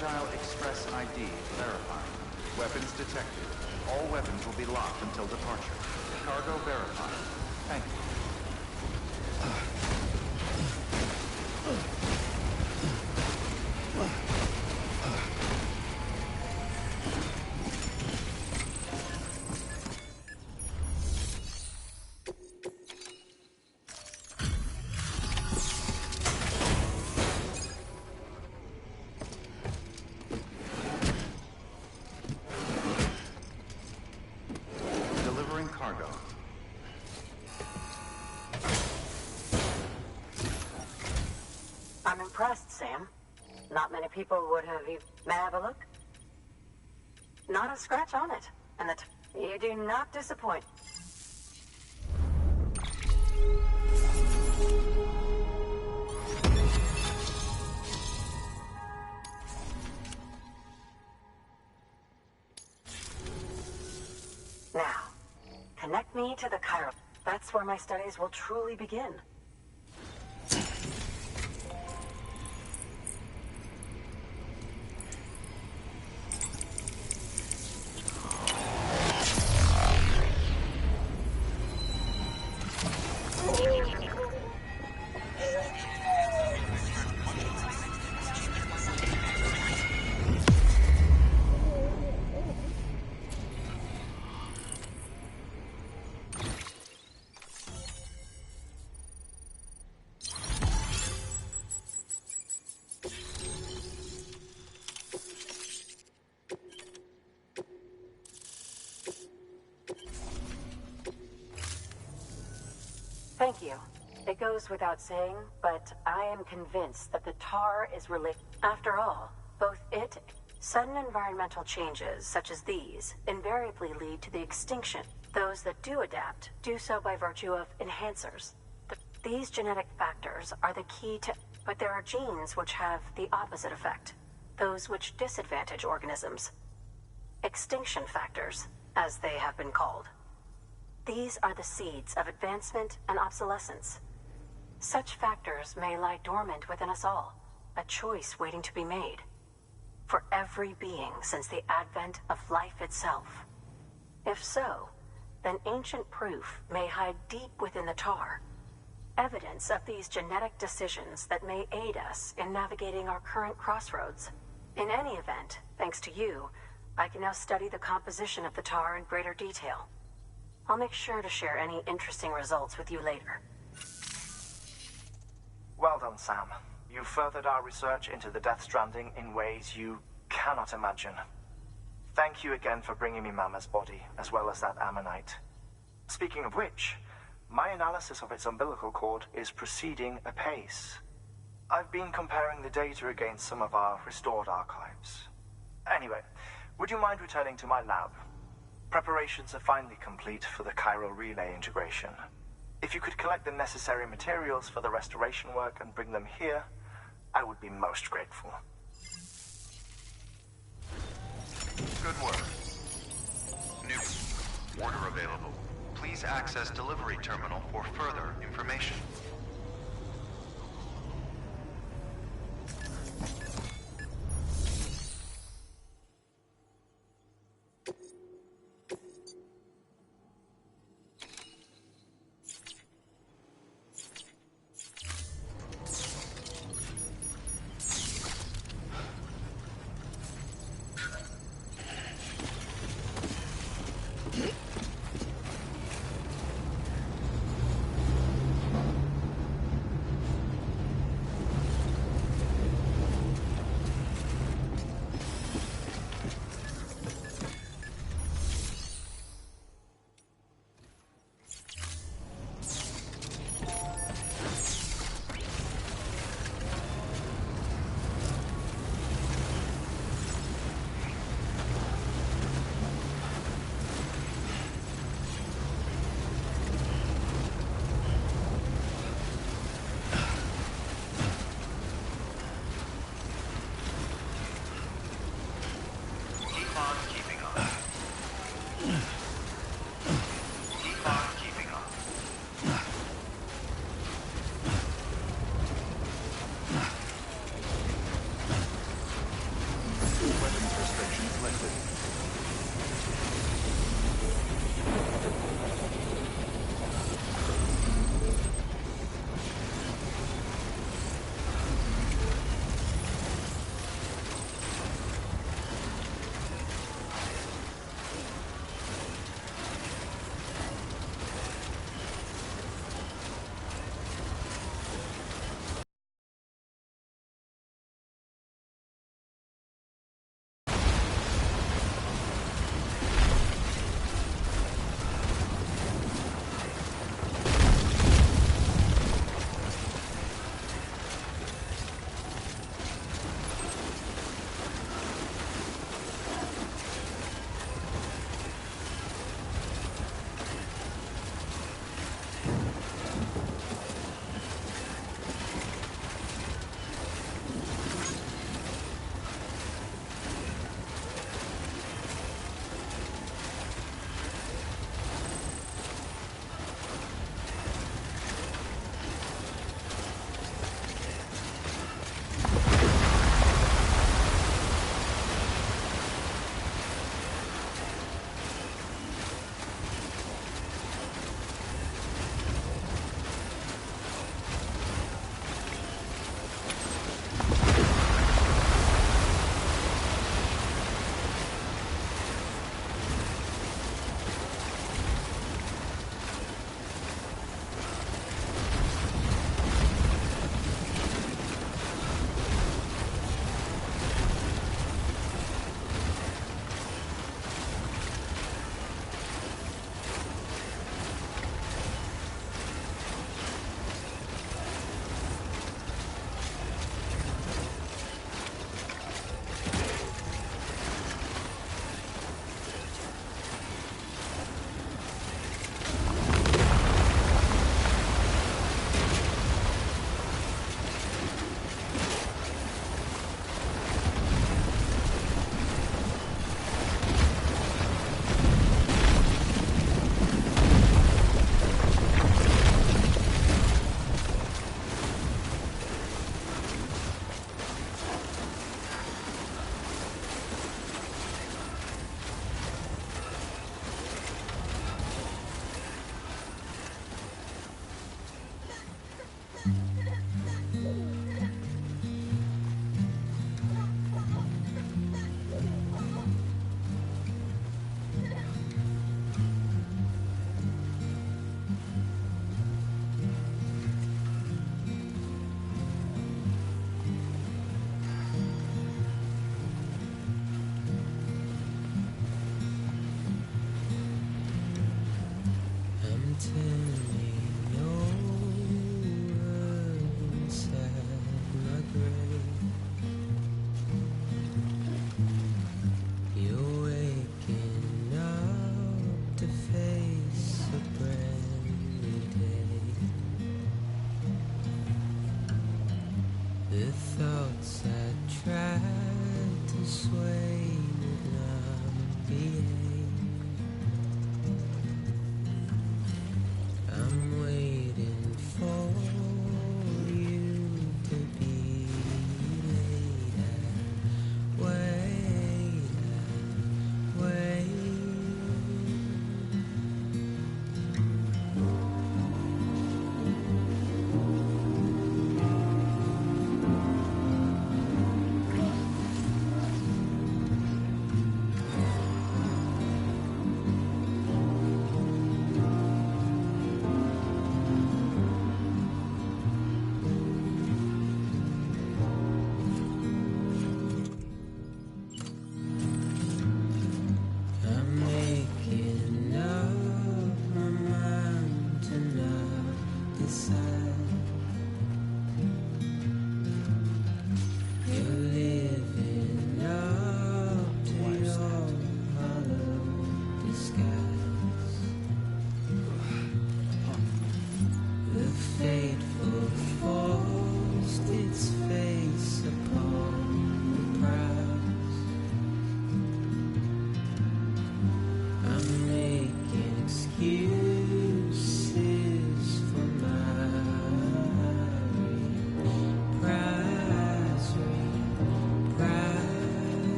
Fragile Express ID verified. Weapons detected. All weapons will be locked until departure. Cargo verified. Thank you. Delivering cargo. I'm impressed, Sam. Not many people would have even... May I have a look? Not a scratch on it. And you do not disappoint. Now, connect me to the Cairo. That's where my studies will truly begin. Thank you. It goes without saying, but I am convinced that the tar is related. After all, both it... Sudden environmental changes, such as these, invariably lead to the extinction. Those that do adapt do so by virtue of enhancers. These genetic factors are the key to... But there are genes which have the opposite effect. Those which disadvantage organisms. Extinction factors, as they have been called. These are the seeds of advancement and obsolescence. Such factors may lie dormant within us all, a choice waiting to be made. For every being since the advent of life itself. If so, then ancient proof may hide deep within the tar. Evidence of these genetic decisions that may aid us in navigating our current crossroads. In any event, thanks to you, I can now study the composition of the tar in greater detail. I'll make sure to share any interesting results with you later. Well done, Sam. You furthered our research into the Death Stranding in ways you cannot imagine. Thank you again for bringing me Mama's body, as well as that ammonite. Speaking of which, my analysis of its umbilical cord is proceeding apace. I've been comparing the data against some of our restored archives. Anyway, would you mind returning to my lab? Preparations are finally complete for the Cairo relay integration. If you could collect the necessary materials for the restoration work and bring them here, I would be most grateful. Good work. New order available. Please access delivery terminal for further information.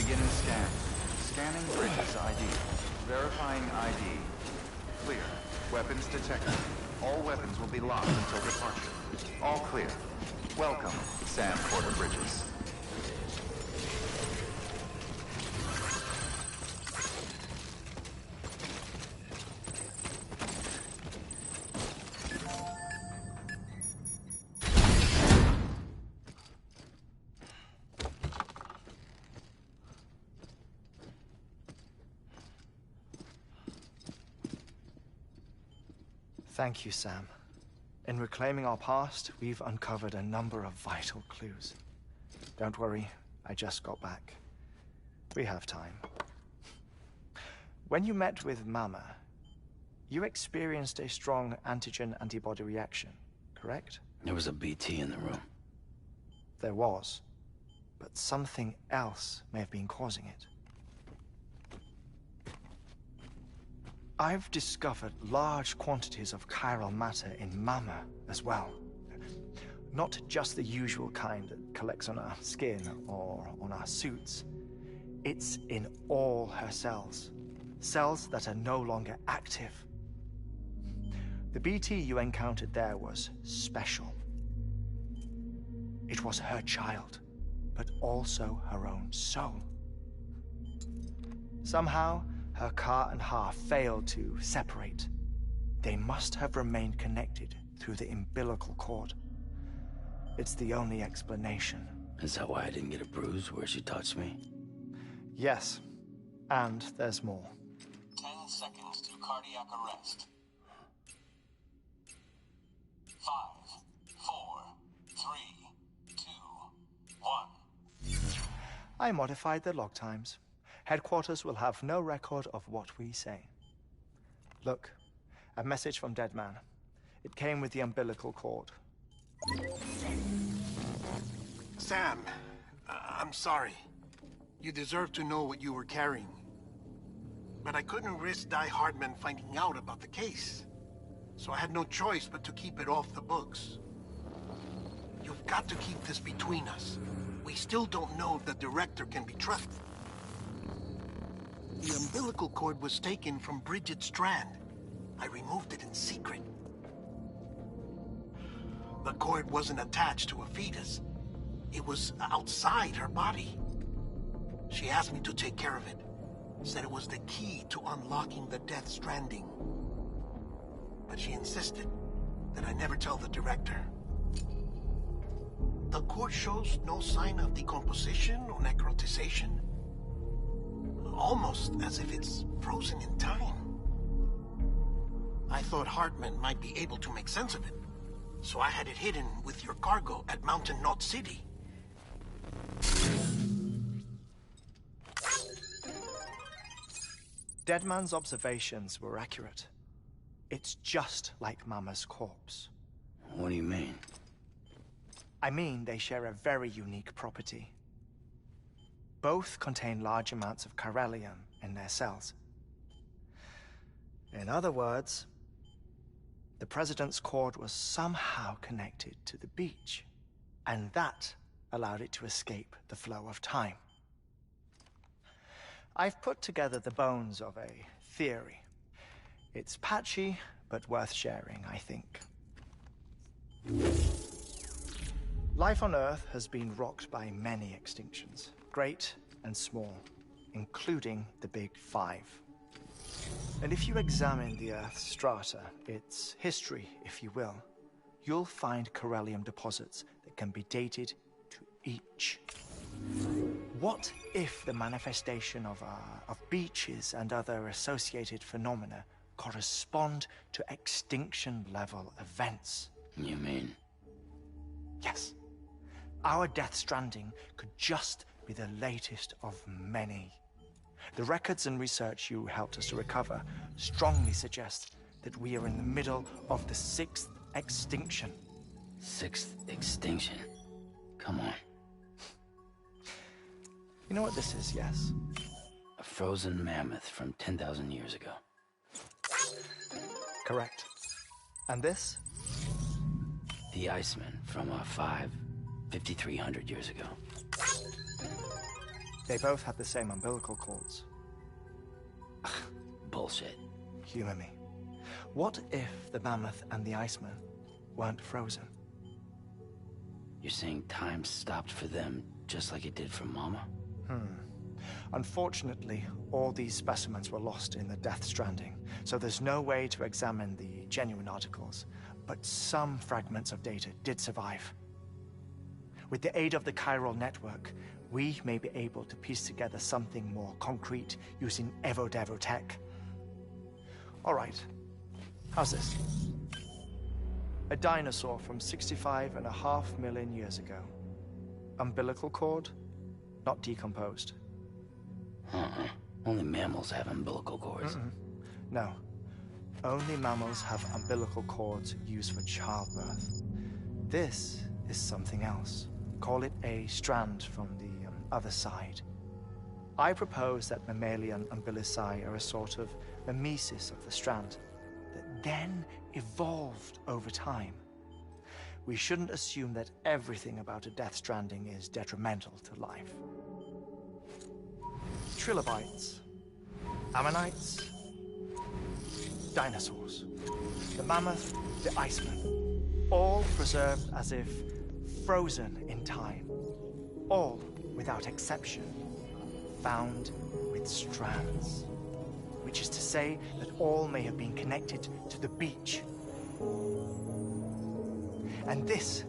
Beginning scan. Scanning bridges ID. Verifying ID. Clear. Weapons detected. All weapons will be locked until departure. All clear. Welcome, Sam Porter Bridges. Thank you, Sam. In reclaiming our past, we've uncovered a number of vital clues. Don't worry, I just got back. We have time. When you met with Mama, you experienced a strong antigen-antibody reaction, correct? There was a BT in the room. There was, but something else may have been causing it. I've discovered large quantities of chiral matter in Mama as well. Not just the usual kind that collects on our skin or on our suits. It's in all her cells. Cells that are no longer active. The BT you encountered there was special. It was her child, but also her own soul. Somehow, her Ka and Ha failed to separate. They must have remained connected through the umbilical cord. It's the only explanation. Is that why I didn't get a bruise where she touched me? Yes, and there's more. 10 seconds to cardiac arrest. 5, 4, 3, 2, 1. I modified the log times. Headquarters will have no record of what we say. Look, a message from Deadman. It came with the umbilical cord. Sam, I'm sorry. You deserve to know what you were carrying. But I couldn't risk Die Hardman finding out about the case. So I had no choice but to keep it off the books. You've got to keep this between us. We still don't know if the director can be trusted. The umbilical cord was taken from Bridget Strand. I removed it in secret. The cord wasn't attached to a fetus. It was outside her body. She asked me to take care of it. Said it was the key to unlocking the Death Stranding. But she insisted that I never tell the director. The cord shows no sign of decomposition or necrotization. Almost as if it's frozen in time. I thought Hartman might be able to make sense of it, so I had it hidden with your cargo at Mountain Knot City. Deadman's observations were accurate. It's just like Mama's corpse. What do you mean? I mean, they share a very unique property. Both contain large amounts of chiralium in their cells. In other words, the President's cord was somehow connected to the beach, and that allowed it to escape the flow of time. I've put together the bones of a theory. It's patchy, but worth sharing, I think. Life on Earth has been rocked by many extinctions, great and small, including the Big Five. And if you examine the Earth's strata, its history, if you will, you'll find corellium deposits that can be dated to each. What if the manifestation of beaches and other associated phenomena correspond to extinction-level events? You mean? Yes. Our Death Stranding could just be the latest of many. The records and research you helped us to recover strongly suggest that we are in the middle of the 6th extinction. 6th extinction? Come on. You know what this is, yes? A frozen mammoth from 10,000 years ago. Correct. And this? The Iceman from 5,300 years ago. They both have the same umbilical cords. Bullshit. Humor me. What if the mammoth and the Iceman weren't frozen? You're saying time stopped for them just like it did for Mama? Unfortunately, all these specimens were lost in the Death Stranding, so there's no way to examine the genuine articles, but some fragments of data did survive. With the aid of the chiral network, we may be able to piece together something more concrete using Evo-Devo tech. All right, how's this? A dinosaur from 65.5 million years ago. Umbilical cord, not decomposed. Only mammals have umbilical cords. No. Only mammals have umbilical cords used for childbirth. This is something else. Call it a strand from the other side. I propose that mammalian umbilici are a sort of mimesis of the strand that then evolved over time. We shouldn't assume that everything about a Death Stranding is detrimental to life. Trilobites, ammonites, dinosaurs, the mammoth, the Iceman, all preserved as if frozen in time, all without exception, found with strands, which is to say that all may have been connected to the beach. And this,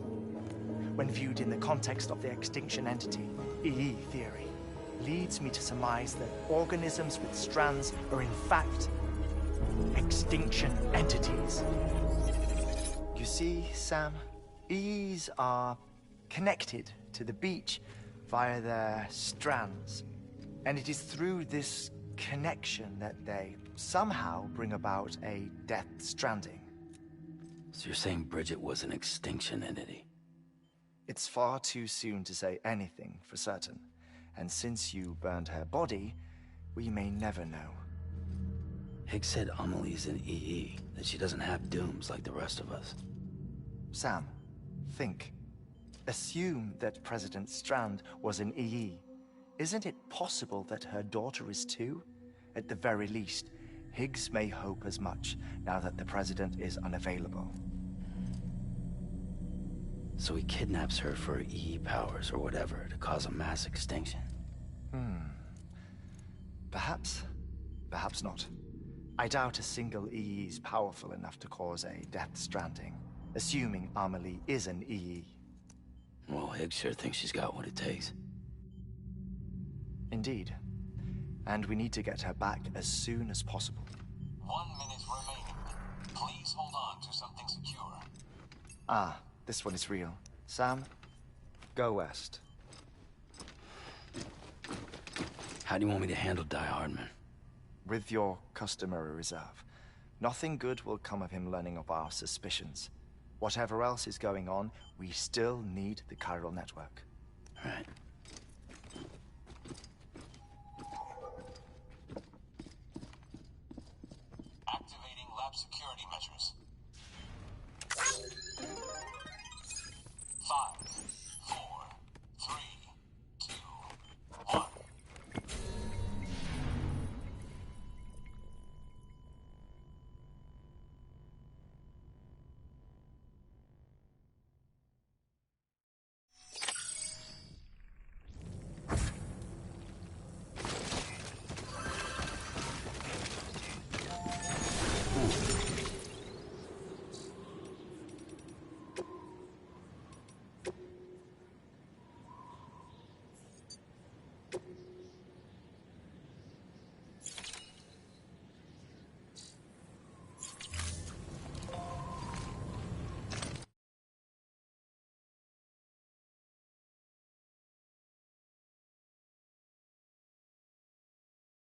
when viewed in the context of the extinction entity, EE theory, leads me to surmise that organisms with strands are in fact extinction entities. You see, Sam, EEs are connected to the beach via their strands. And it is through this connection that they somehow bring about a Death Stranding. So you're saying Bridget was an extinction entity? It's far too soon to say anything for certain. And since you burned her body, we may never know. Higgs said Amelie's an EE, that she doesn't have dooms like the rest of us. Sam, think. Assume that President Strand was an EE. Isn't it possible that her daughter is too? At the very least, Higgs may hope as much now that the President is unavailable. So he kidnaps her for EE powers or whatever to cause a mass extinction? Perhaps. Perhaps not. I doubt a single EE is powerful enough to cause a Death Stranding, assuming Amelie is an EE. Well, Higgs sure thinks she's got what it takes. Indeed. And we need to get her back as soon as possible. 1 minute remaining. Please hold on to something secure. Ah, this one is real. Sam, go west. How do you want me to handle Die Hardman? With your customary reserve. Nothing good will come of him learning of our suspicions. Whatever else is going on, we still need the chiral network. Right. Activate lab security measures. 5,